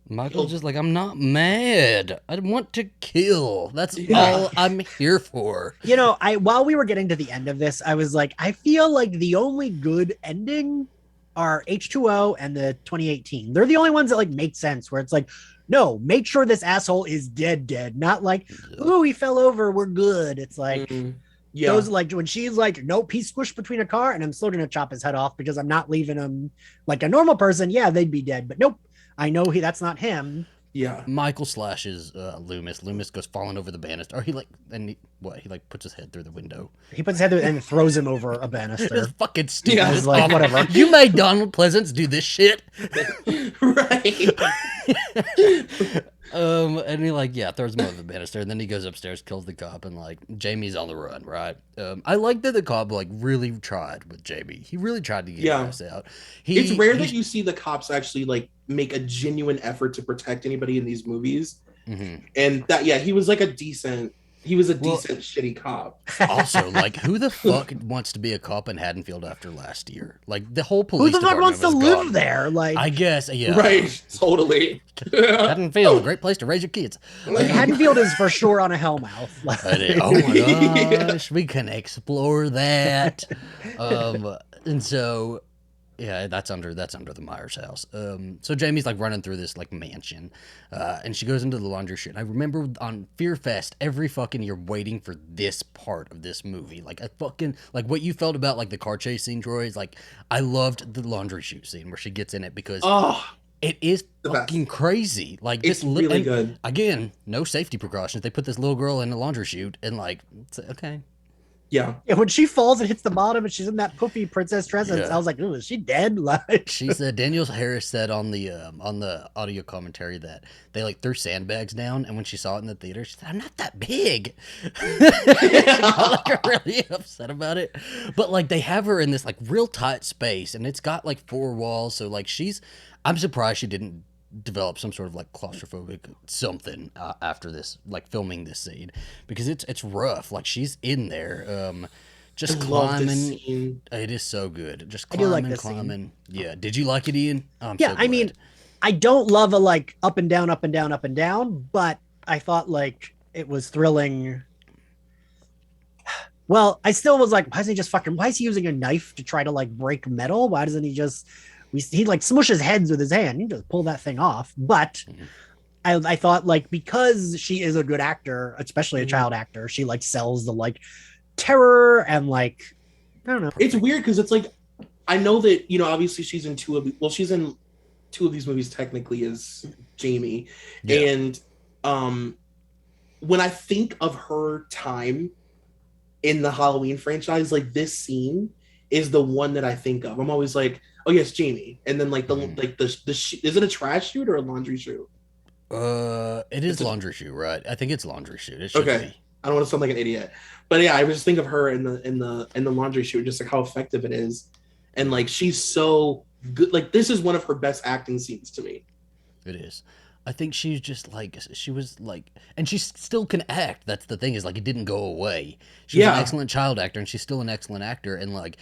Michael's just like, I'm not mad. I want to kill. That's all I'm here for. You know, while we were getting to the end of this, I was like, I feel like the only good ending are H2O and the 2018. They're the only ones that like make sense, where it's like, no, make sure this asshole is dead. Not like, ooh, he fell over, we're good. It's like those, like when she's like, nope, he's squished between a car and I'm still gonna chop his head off because I'm not leaving him. Like a normal person, yeah, they'd be dead, but nope, I know that's not him. Yeah. Michael slashes Loomis. Loomis goes falling over the banister. Or he puts his head through the window. He puts his head through and throws him over a banister. It's fucking stupid. Yeah, it's like, whatever. You made Donald Pleasance do this shit? Right. And he throws him over the banister, and then he goes upstairs, kills the cop, and like Jamie's on the run, right? I like that the cop like really tried with Jamie. He really tried to get us out. It's rare that you see the cops actually like make a genuine effort to protect anybody in these movies. Mm-hmm. And that he was like a decent shitty cop. Also, like, who the fuck wants to be a cop in Haddonfield after last year? Like, the whole police department. Who the fuck wants to live gone. There? Like, I guess, yeah. Right, totally. Haddonfield, a great place to raise your kids. Like, Haddonfield is for sure on a Hellmouth. Oh my gosh, we can explore that. And so, yeah, that's under the Myers house. So Jamie's like running through this like mansion, and she goes into the laundry chute. And I remember on Fear Fest every fucking year waiting for this part of this movie. Like I fucking like what you felt about like the car chase scene, Troy. Is like I loved the laundry chute scene where she gets in it because it is fucking crazy. Like it's really good. Again, no safety precautions. They put this little girl in a laundry chute and like it's okay. Yeah. When she falls and hits the bottom and she's in that poofy princess dress, I was like, "Ooh, is she dead?" Like she said, Daniel Harris said on the audio commentary that they like threw sandbags down, and when she saw it in the theater, she said, "I'm not that big." She got like really upset about it, but like they have her in this like real tight space, and it's got like 4 walls, so like I'm surprised she didn't develop some sort of like claustrophobic something after this, like filming this scene, because it's rough. Like she's in there, just climbing. It is so good. Just climbing. Scene. Yeah. Did you like it, Ian? Oh, yeah. I mean, I don't love a like up and down, but I thought like it was thrilling. Well, I still was like, why is he using a knife to try to like break metal? Why doesn't he just? He like smushes heads with his hand. You just pull that thing off. But I thought like because she is a good actor, especially a child actor, she like sells the like terror and like I don't know. It's weird because it's like I know that obviously she's in she's in two of these movies technically as Jamie. Yeah. And when I think of her time in the Halloween franchise, like this scene is the one that I think of. I'm always like, oh yes, Jamie. And then like the is it a trash chute or a laundry chute? It is laundry chute, right? I think it's laundry chute. It should be. I don't want to sound like an idiot, but yeah, I just think of her in the laundry chute, just like how effective it is, and like she's so good. Like this is one of her best acting scenes to me. It is. I think she's just like she was like, and she still can act. That's the thing is like it didn't go away. She was an excellent child actor, and she's still an excellent actor. And like,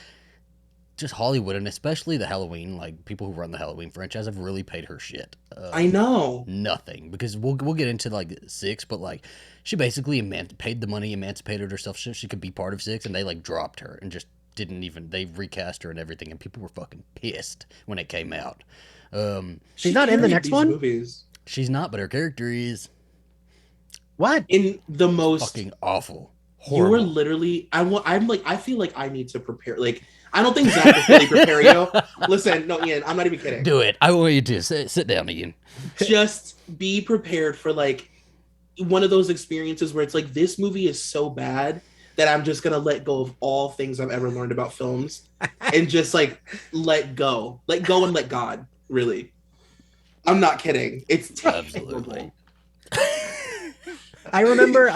just Hollywood, and especially the Halloween, like people who run the Halloween franchise have really paid her shit. I know nothing because we'll get into like 6, but like she basically paid the money, emancipated herself so she could be part of 6, and they like dropped her and just didn't even. They recast her and everything, and people were fucking pissed when it came out. She's not in the next one. Movies. She's not, but her character is. What? In the most fucking awful. Horrible. You were literally. I'm like. I feel like I need to prepare. Like I don't think Zach can really prepare you. Listen, no, Ian. I'm not even kidding. Do it. I want you to sit down, Ian. Just be prepared for like one of those experiences where it's like this movie is so bad that I'm just gonna let go of all things I've ever learned about films and just like let go and let God. Really. I'm not kidding. It's terrible. Absolutely. I remember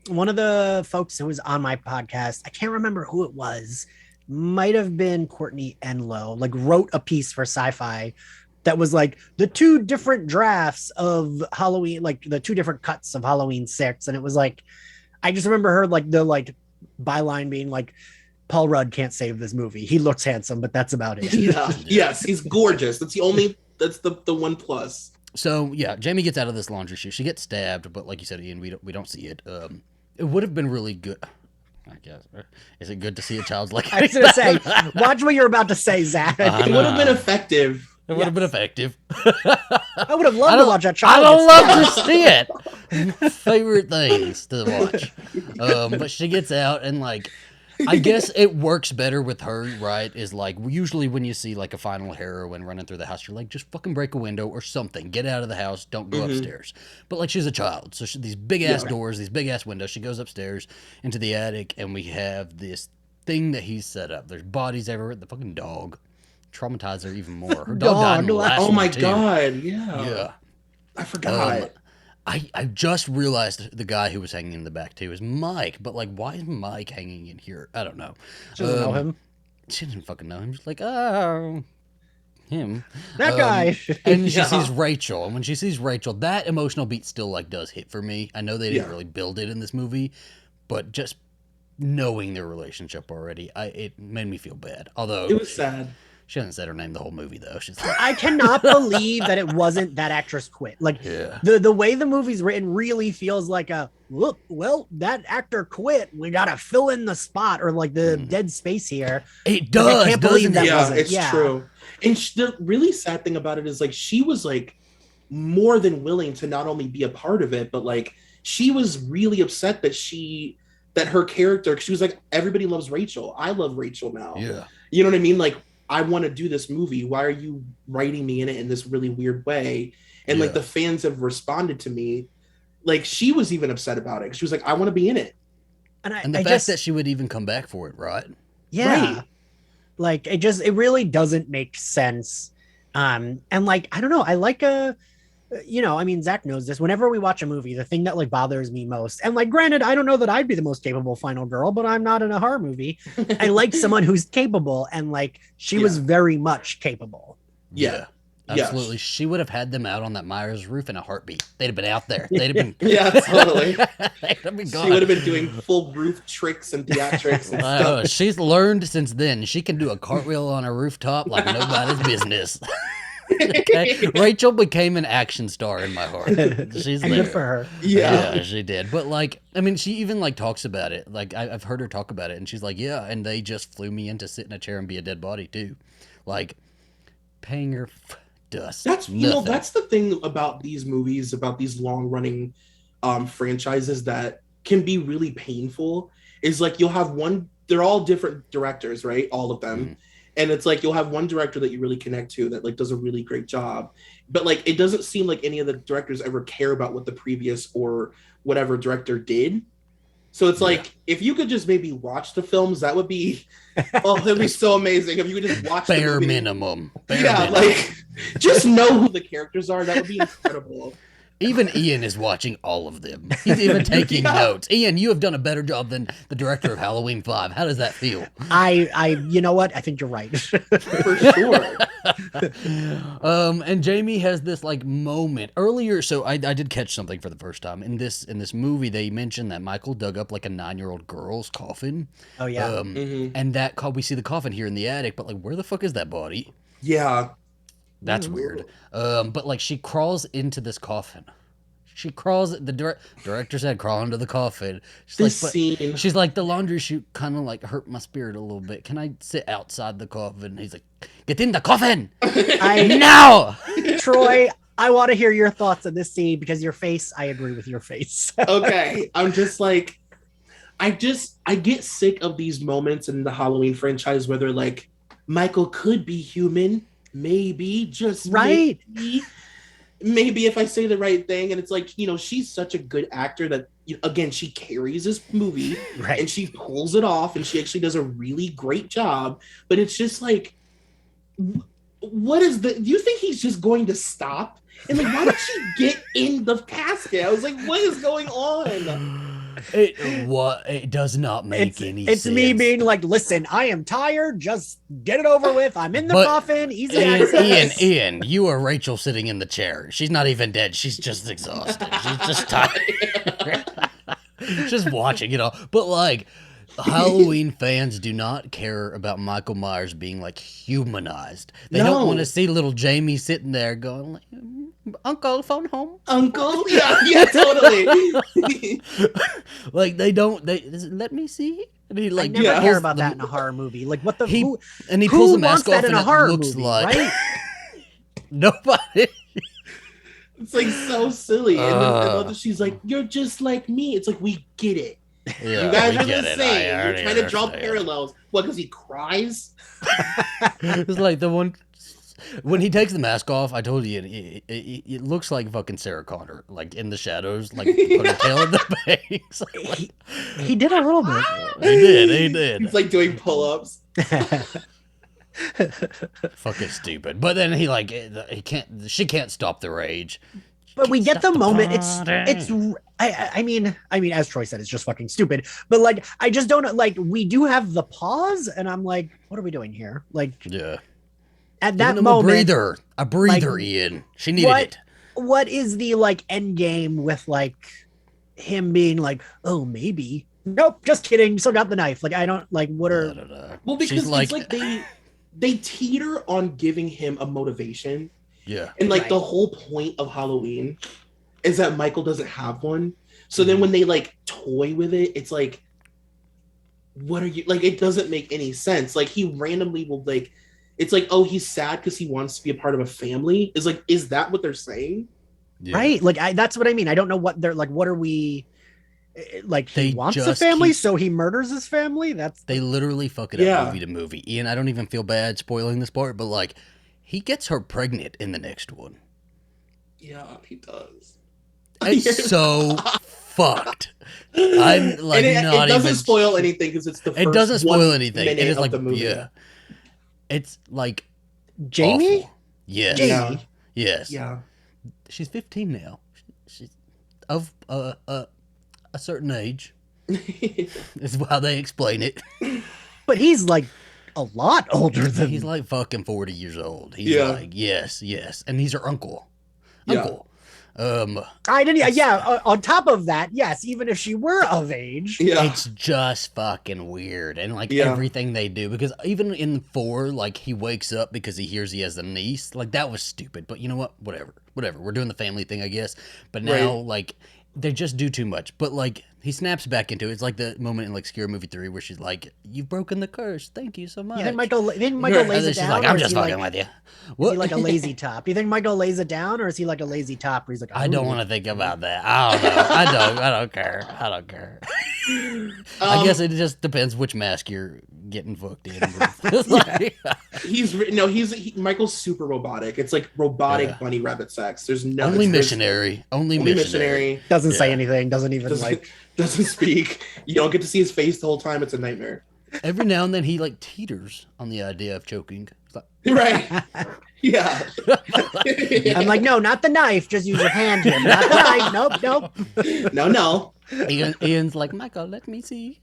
one of the folks who was on my podcast, I can't remember who it was, might have been Courtney Enlow, like wrote a piece for Sci-Fi that was like the 2 different drafts of Halloween, like the 2 different cuts of Halloween 6. And it was like, I just remember her like the like byline being like, Paul Rudd can't save this movie. He looks handsome, but that's about it. Yeah. Yes, he's gorgeous. That's the one plus. So yeah, Jamie gets out of this laundry chute. She gets stabbed, but like you said, Ian, we don't see it. It would have been really good. I guess. Is it good to see a child's like? I was gonna say, watch what you're about to say, Zach. It would have been effective. It would have been effective. I would have loved to watch that child. I don't love to see it. Favorite things to watch. But she gets out and like. I guess it works better with her, right? Is like usually when you see like a final heroine running through the house, you're like, just fucking break a window or something. Get out of the house. Don't go upstairs. But like she's a child. So these big ass doors, these big ass windows. She goes upstairs into the attic and we have this thing that he's set up. There's bodies everywhere. The fucking dog traumatized her even more. Her dog died in the last Oh my one, too. God. Yeah. Yeah. I forgot. I just realized the guy who was hanging in the back too is Mike, but like, why is Mike hanging in here? I don't know. She doesn't know him. She doesn't fucking know him. She's like, oh, him, that guy. And she sees Rachel, and when she sees Rachel, that emotional beat still like does hit for me. I know they didn't really build it in this movie, but just knowing their relationship already, it made me feel bad. Although it was sad. She hasn't said her name the whole movie though. She's like, I cannot believe that it wasn't that actress quit. Like the way the movie's written really feels like a look. Well, that actor quit. We gotta fill in the spot or like the dead space here. It does. Like, I can't believe that. Yeah, it's true. And the really sad thing about it is like she was like more than willing to not only be a part of it, but like she was really upset that her character. She was like, everybody loves Rachel. I love Rachel now. Yeah. You know what I mean? Like. I want to do this movie. Why are you writing me in it in this really weird way? And like the fans have responded to me. Like she was even upset about it. She was like, I want to be in it. And the fact that she would even come back for it, right? Yeah. Right. Like it really doesn't make sense. And like, I don't know. I like I mean, Zach knows this. Whenever we watch a movie, the thing that like bothers me most, and like, granted, I don't know that I'd be the most capable final girl, but I'm not in a horror movie. I like someone who's capable, and like she was very much capable. Yeah, absolutely. Yes. She would have had them out on that Myers roof in a heartbeat. They'd have been out there. They'd have been. Yeah, totally. They'd have been gone. She would have been doing full roof tricks and theatrics and stuff. She's learned since then. She can do a cartwheel on a rooftop like nobody's business. Okay? Rachel became an action star in my heart. She's there. Good for her. Yeah, she did. But like, I mean, she even like talks about it. Like I've heard her talk about it, and she's like, yeah, and they just flew me in to sit in a chair and be a dead body too. Like paying her dust. That's that's the thing about these movies, about these long running franchises that can be really painful. Is like you'll have one. They're all different directors, right? All of them. And it's like you'll have one director that you really connect to that like does a really great job, but like it doesn't seem like any of the directors ever care about what the previous or whatever director did. So it's like if you could just maybe watch the films, that would be it'd be so amazing if you could just watch bare the movie. minimum. Like just know who the characters are. That would be incredible. Even Ian is watching all of them. He's even taking notes. Ian, you have done a better job than the director of Halloween 5. How does that feel? You know what? I think you're right. For sure. And Jamie has this like moment earlier. So I did catch something for the first time in this movie. They mentioned that Michael dug up like a 9-year-old girl's coffin. Oh yeah. And that we see the coffin here in the attic, but like, where the fuck is that body? Yeah. That's weird. But like she crawls into this coffin. She crawls. The director said crawl into the coffin. She's like the laundry chute kind of like hurt my spirit a little bit. Can I sit outside the coffin? He's like, get in the coffin now. Troy, I want to hear your thoughts on this scene because your face. I agree with your face. Okay, I'm just like, I get sick of these moments in the Halloween franchise where they're like, Michael could be human. Maybe, just right. Maybe if I say the right thing. And it's like, she's such a good actor that, again, she carries this movie and she pulls it off and she actually does a really great job. But it's just like, do you think he's just going to stop? And like, why did she get in the casket? I was like, what is going on? It does not make any sense. It's me being like, listen, I am tired. Just get it over with. I'm in the coffin. Easy access. Ian, you are Rachel sitting in the chair. She's not even dead. She's just exhausted. She's just tired. Just watching it all. But like, Halloween fans do not care about Michael Myers being like humanized. They don't want to see little Jamie sitting there going like, Uncle, phone home. Uncle? Yeah, totally. Like they let me see. And he like I never hear about that in a horror movie. Like what the he pulls the mask off and it looks movie, like right? Nobody. It's like so silly. And then she's like, "You're just like me." It's like we get it. Yeah, you guys are the same. You're trying to draw parallels. What? Because he cries. It's like the one when he takes the mask off. I told you it looks like fucking Sarah Connor, like in the shadows, like put her tail in the face. Like, he did a little bit. He did. He's like doing pull-ups. Fucking stupid. But then she can't stop the rage. But we get the moment. I mean, as Troy said, it's just fucking stupid. But like, I just don't like. We do have the pause, and I'm like, what are we doing here? Like, yeah. At that moment, a breather, like, Ian. She needed it. What is the like end game with like him being like, oh, maybe? Nope, just kidding. Still got the knife. Like, I don't like. What are? Well, because it's like they teeter on giving him a motivation. Yeah. And like the whole point of Halloween is that Michael doesn't have one. So then when they like toy with it, it's like, what are you like? It doesn't make any sense. Like he randomly will like, it's like, oh, he's sad because he wants to be a part of a family. Is like, is that what they're saying? Yeah. Right. Like that's what I mean. I don't know what they're like. What are we? Like he wants a family, so he murders his family. They literally fuck it up movie to movie. Ian, I don't even feel bad spoiling this part, but like. He gets her pregnant in the next one. Yeah, he does. It's so fucked. I'm like, it doesn't spoil anything because it's the first. It doesn't spoil anything. It is like the movie. Yeah. It's like Jamie. Awful. Yes. Jamie. Yes. Yeah. She's 15 now. She's of a certain age. Is how they explain it. But he's like. A lot older than he's like fucking 40 years old. He's like yes, and he's her uncle. I didn't. Yeah. On top of that, yes. Even if she were of age, it's just fucking weird, and like everything they do. Because even in 4, like he wakes up because he hears he has a niece. Like that was stupid. But you know what? Whatever. We're doing the family thing, I guess. But now, like they just do too much. But like He snaps back into it. It's like the moment in like Scary Movie 3 where she's like, "You've broken the curse. Thank you so much." You think Michael lays it she's down? like, "I'm just fucking with you." Is he like a lazy top? Do you think Michael lays it down, or is he like a lazy top where he's like, I don't want to think about that. I don't know. I don't care. I guess it just depends which mask you're getting fucked in with. Michael's super robotic. It's like robotic bunny rabbit sex. There's no only missionary. Doesn't say anything. Doesn't even doesn't speak. You don't get to see his face the whole time. It's a nightmare. Every now and then he like teeters on the idea of choking. Like, right. Yeah. I'm like, no, not the knife. Just use your hand here. Not the knife. Nope. No. Ian's like, Michael, let me see.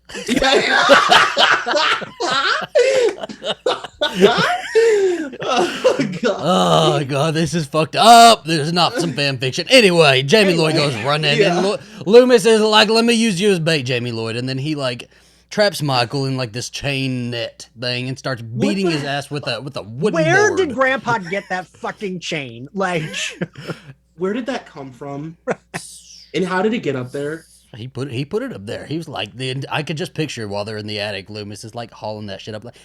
Oh god, this is fucked up. This is not some fan fiction. Anyway, Jamie Lloyd goes running, and Loomis is like, "Let me use you as bait, Jamie Lloyd," and then he like traps Michael in like this chain net thing and starts beating his ass with a wooden board. Where did Grandpa get that fucking chain? Like, where did that come from? And how did it get up there? He put it up there. He was like, I could just picture while they're in the attic, Loomis is like hauling that shit up, like,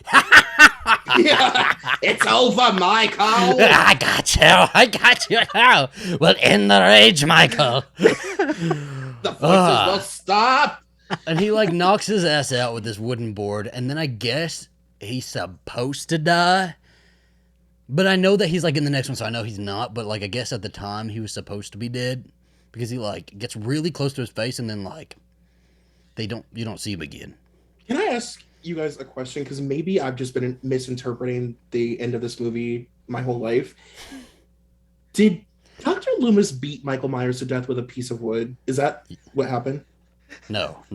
it's over, Michael. I got you now. Well, in the rage, Michael. The voices will stop. And he like knocks his ass out with this wooden board, and then I guess he's supposed to die. But I know that he's like in the next one, so I know he's not. But like I guess at the time he was supposed to be dead. Because he like gets really close to his face and then like you don't see him again. Can I ask you guys a question? Because maybe I've just been misinterpreting the end of this movie my whole life. Did Dr. Loomis beat Michael Myers to death with a piece of wood? Is that what happened? No,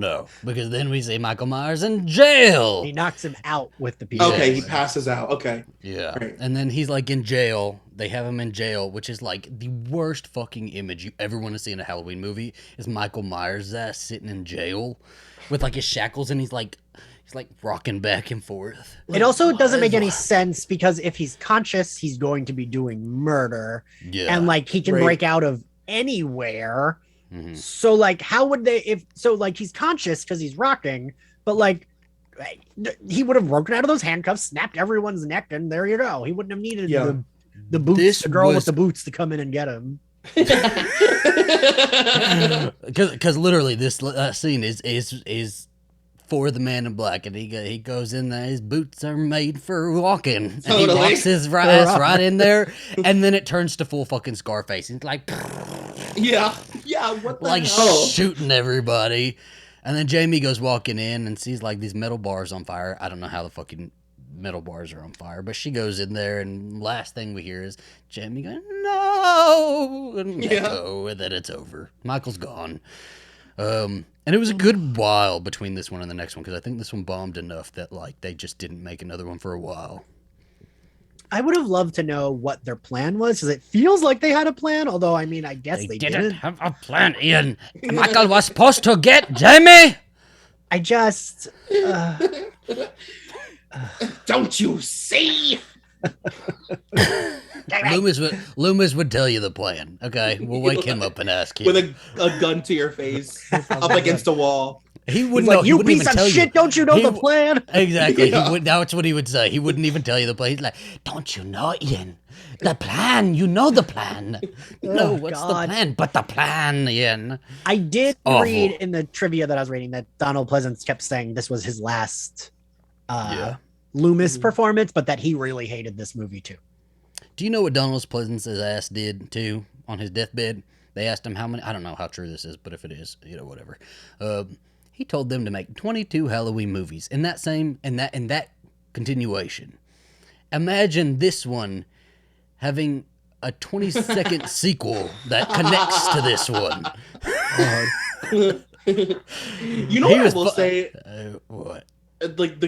because then we see Michael Myers in jail. He knocks him out with the piece. Okay, he passes out. Okay. Yeah. Right. And then he's like in jail. They have him in jail, which is like the worst fucking image you ever want to see in a Halloween movie is Michael Myers' ass sitting in jail with like his shackles and he's like rocking back and forth. It also doesn't make any sense because if he's conscious, he's going to be doing murder. Yeah. And like he can break out of anywhere. Mm-hmm. So like how would they he's conscious because he's rocking, but like he would have broken out of those handcuffs, snapped everyone's neck, and there you go. He wouldn't have needed the boots, the girl with the boots to come in and get him. Because literally this scene is for the Man in Black, and he goes in there. His boots are made for walking, and he walks his ass right in there, and then it turns to full fucking Scarface. He's like, yeah, what the hell? Shooting everybody, and then Jamie goes walking in and sees like these metal bars on fire. I don't know how the fucking metal bars are on fire, but she goes in there, and last thing we hear is Jamie going, "No," and then it's over. Michael's gone. And it was a good while between this one and the next one, because I think this one bombed enough that like they just didn't make another one for a while. I would have loved to know what their plan was, because it feels like they had a plan, although I mean I guess they didn't have a plan, Ian. Michael was supposed to get Jamie. I just don't you see? Loomis would tell you the plan. Okay, we'll wake him up and ask him with a gun to your face, up against a wall. He wouldn't know. You piece of shit! Don't you know the plan? Exactly. That's what he would say. He wouldn't even tell you the plan. He's like, "Don't you know, Ian? The plan. You know the plan. No, what's the plan? But the plan, Ian." I did read in the trivia that I was reading that Donald Pleasance kept saying this was his last Loomis performance, but that he really hated this movie too. Do you know what Donald Pleasance's ass did too on his deathbed? They asked him how many. I don't know how true this is, but if it is, whatever. He told them to make 22 Halloween movies in that continuation. Imagine this one having a 20-second sequel that connects to this one. You know what I will say? What? Like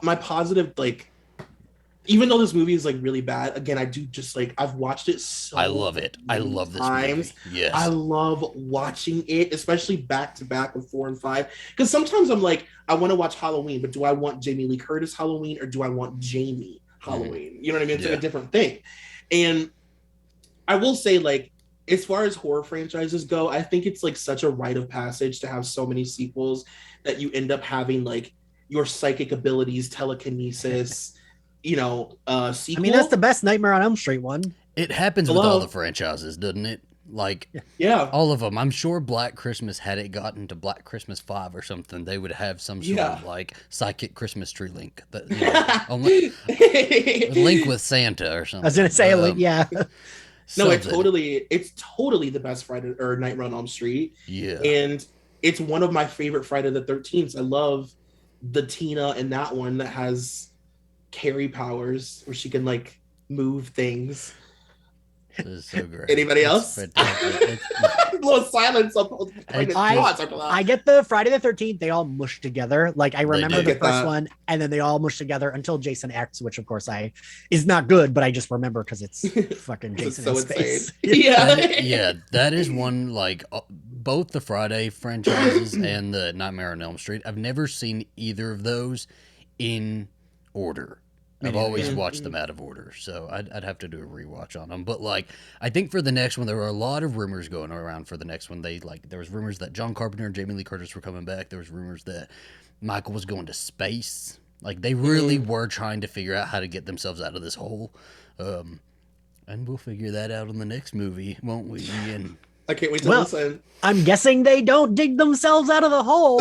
my positive, like, even though this movie is like really bad, again, I do just like I've watched it so I love it. I love this movie. Yes. I love watching it, especially back to back with 4 and 5. Because sometimes I'm like, I want to watch Halloween, but do I want Jamie Lee Curtis Halloween or do I want Jamie Halloween? You know what I mean? It's like a different thing. And I will say, like, as far as horror franchises go, I think it's like such a rite of passage to have so many sequels that you end up having like your psychic abilities, telekinesis, sequel. I mean, that's the best Nightmare on Elm Street one. It happens with all the franchises, doesn't it? Like, yeah, all of them. I'm sure Black Christmas, had it gotten to Black Christmas 5 or something, they would have some sort of like psychic Christmas tree link. That, link with Santa or something. I was gonna say, yeah. No, it's totally the best Friday or Nightmare on Elm Street. Yeah, and it's one of my favorite Friday the 13th. I love the Tina in that one that has Carrie powers where she can like move things. This is so great. Anybody else? A little silence. I get the Friday the 13th. They all mush together. Like I remember the first one, and then they all mush together until Jason X, which of course is not good, but I just remember because it's fucking Jason in space. Yeah, that is one like both the Friday franchises and the Nightmare on Elm Street. I've never seen either of those in order. I've always watched them out of order, so I'd have to do a rewatch on them. But like, I think for the next one, there were a lot of rumors going around for the next one. There was rumors that John Carpenter and Jamie Lee Curtis were coming back. There was rumors that Michael was going to space. Like they really were trying to figure out how to get themselves out of this hole. And we'll figure that out in the next movie, won't we? And I can't wait to listen. I'm guessing they don't dig themselves out of the hole.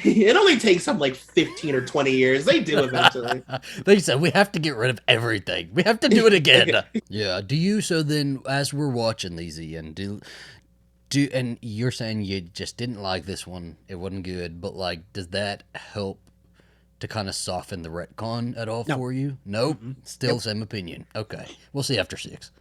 It only takes them like 15 or 20 years. They do eventually. They said, we have to get rid of everything. We have to do it again. Yeah. So then as we're watching these, Ian, and you're saying you just didn't like this one. It wasn't good. But like, does that help to kind of soften the retcon at all for you? Nope. Still same opinion. Okay. We'll see after 6.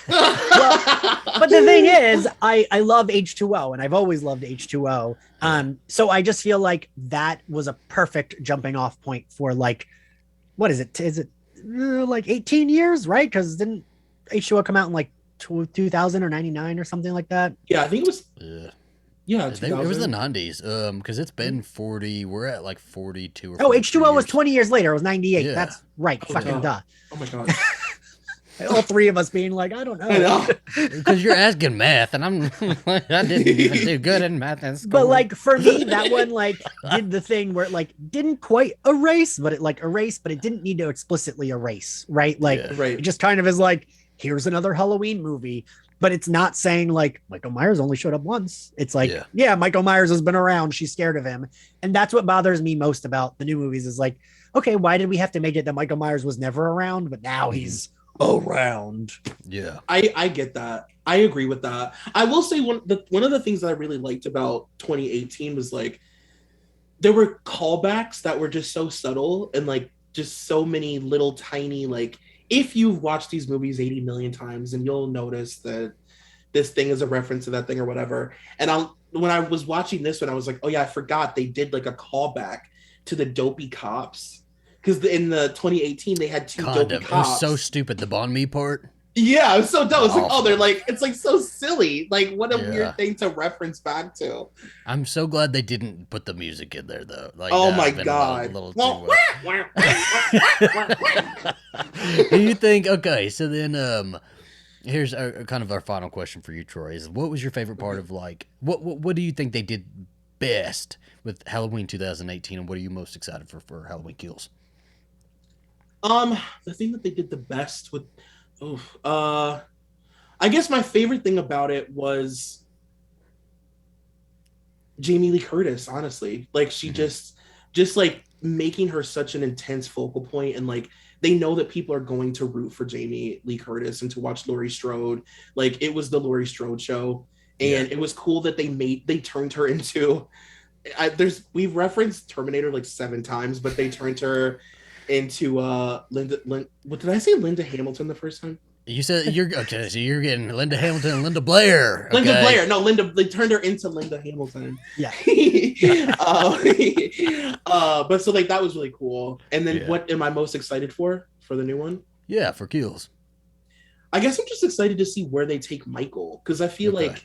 But the thing is, I love H2O, and I've always loved H2O. So I just feel like that was a perfect jumping off point for like, what is it? Is it like 18 years, right? Because didn't H2O come out in like 2000 or 99 or something like that? Yeah, I think it was. Yeah, it was the 90s. Because it's been 40. We're at like 42 or. Oh, H2O was 20 years later. It was 98. Yeah. That's right. Fucking duh. Oh my god. All three of us being like, I don't know. Because you're asking math, and I'm I didn't even do good in math in school. But like for me, that one like did the thing where it like didn't quite erase, but it like erased, but it didn't need to explicitly erase, right? Like it just kind of is like, here's another Halloween movie. But it's not saying like Michael Myers only showed up once. It's like, yeah, Michael Myers has been around. She's scared of him. And that's what bothers me most about the new movies is like, okay, why did we have to make it that Michael Myers was never around, but now he's around? Yeah. I get that. I agree with that. I will say one of the things that I really liked about 2018 was like, there were callbacks that were just so subtle and like just so many little tiny like, if you've watched these movies 80 million times, and you'll notice that this thing is a reference to that thing or whatever. And when I was watching this one, I was like, oh yeah, I forgot they did like a callback to the dopey cops. Because in the 2018, they had two dopey cops. It was so stupid, the Bon Me part. Yeah, it was so dumb. It's like, they're like, it's like so silly. Like, what a weird thing to reference back to. I'm so glad they didn't put the music in there, though. Like, oh my god! Do you think? Okay, so then, here's kind of our final question for you, Troy. Is what was your favorite part of like what do you think they did best with Halloween 2018, and what are you most excited for Halloween Kills? The thing that they did the best with. I guess my favorite thing about it was Jamie Lee Curtis, honestly. Like she just like making her such an intense focal point, and like they know that people are going to root for Jamie Lee Curtis and to watch Laurie Strode. Like it was the Laurie Strode show, and it was cool that they turned her into we've referenced Terminator like 7 times, but they turned her into Linda. What did I say? Linda Hamilton the first time? You said you're okay. So you're getting Linda Hamilton and Linda Blair. Okay? Linda Blair. No, Linda. They turned her into Linda Hamilton. Yeah. But so like that was really cool. And then what am I most excited for the new one? Yeah, for Kills. I guess I'm just excited to see where they take Michael, because I feel like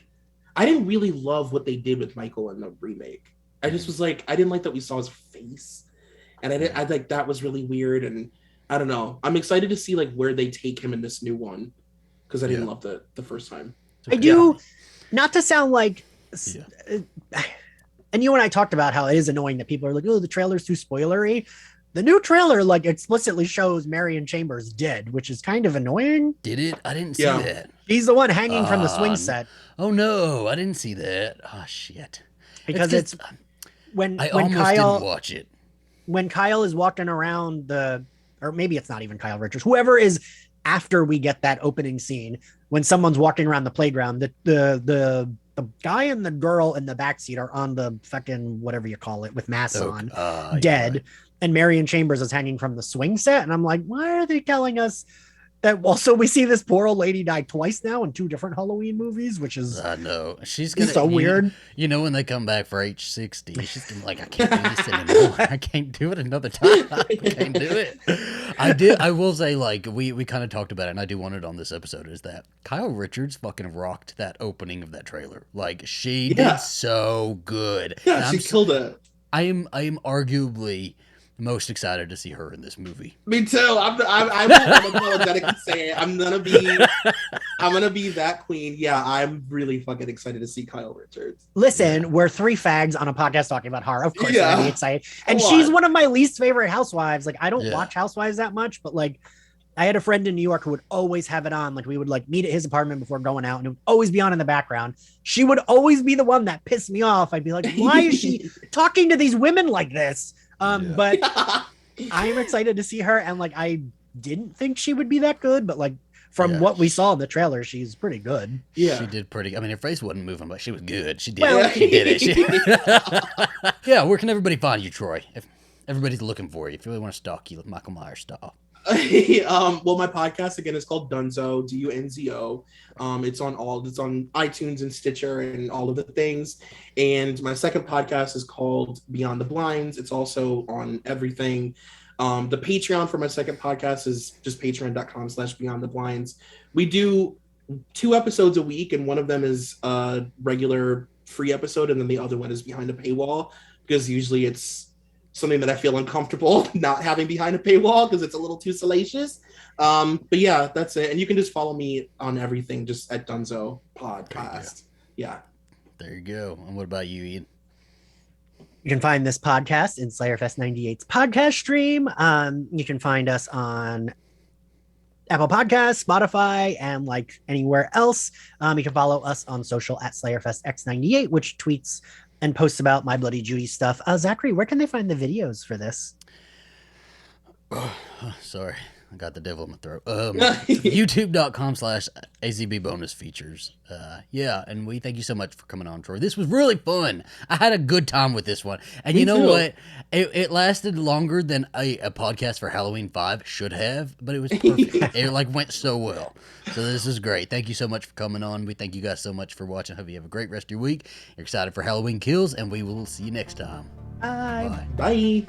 I didn't really love what they did with Michael in the remake. I just was like, I didn't like that we saw his face. And I like that was really weird, and I don't know. I'm excited to see like where they take him in this new one, because I didn't love the first time. I do, not to sound like, and you and I talked about how it is annoying that people are like, oh, the trailer's too spoilery. The new trailer like explicitly shows Marion Chambers dead, which is kind of annoying. Did it? I didn't see that. He's the one hanging from the swing set. Oh no, I didn't see that. Oh shit. Because it's when almost Kyle didn't watch it. When Kyle is walking around or maybe it's not even Kyle Richards, whoever is after we get that opening scene, when someone's walking around the playground, the guy and the girl in the backseat are on the fucking whatever you call it with masks on, dead. Right. And Marion Chambers is hanging from the swing set. And I'm like, why are they telling us that? Also, we see this poor old lady die twice now in 2 different Halloween movies, which is I know she's gonna so weird. You know, when they come back for H60, she's gonna be like, I can't do this anymore. I can't do it another time. I can't do it. I will say, like, we kind of talked about it, and I do want it on this episode, is that Kyle Richards fucking rocked that opening of that trailer. Like, she did so good. Yeah, she killed it. I am arguably most excited to see her in this movie. Me too. I'm unapologetically saying I'm gonna be that queen. Yeah, I'm really fucking excited to see Kyle Richards. Listen, we're 3 fags on a podcast talking about horror. Of course, I'm excited. And she's one of my least favorite housewives. Like, I don't watch Housewives that much, but like, I had a friend in New York who would always have it on. Like, we would like meet at his apartment before going out, and it would always be on in the background. She would always be the one that pissed me off. I'd be like, why is she talking to these women like this? But I am excited to see her, and like, I didn't think she would be that good, but like, from what we saw in the trailer, she's pretty good. Yeah, she did pretty. I mean, her face wasn't moving, but she was good. She did. Well, she did it. Yeah, where can everybody find you, Troy? If everybody's looking for you, if you really want to stalk you, Michael Myers style. Well, my podcast again is called Dunzo, Dunzo. It's on iTunes and Stitcher and all of the things. And my second podcast is called Beyond the Blinds. It's also on everything. The Patreon for my second podcast is just patreon.com/Beyond the Blinds. We do 2 episodes a week, and one of them is a regular free episode, and then the other one is behind a paywall, because usually it's something that I feel uncomfortable not having behind a paywall because it's a little too salacious. But yeah, that's it. And you can just follow me on everything just at Dunzo Podcast. Yeah. There you go. And what about you, Ian? You can find this podcast in Slayerfest 98's podcast stream. You can find us on Apple Podcasts, Spotify, and like anywhere else. You can follow us on social at SlayerFestX98, which tweets and posts about My Bloody Judy stuff. Zachary, where can they find the videos for this? Sorry, I got the devil in my throat. YouTube.com/AZB bonus features. Yeah, and we thank you so much for coming on, Troy. This was really fun. I had a good time with this one. And you know what? It lasted longer than a podcast for Halloween 5 should have, but it was perfect. It like went so well. So this is great. Thank you so much for coming on. We thank you guys so much for watching. Hope you have a great rest of your week. You're excited for Halloween Kills, and we will see you next time. Bye. Bye.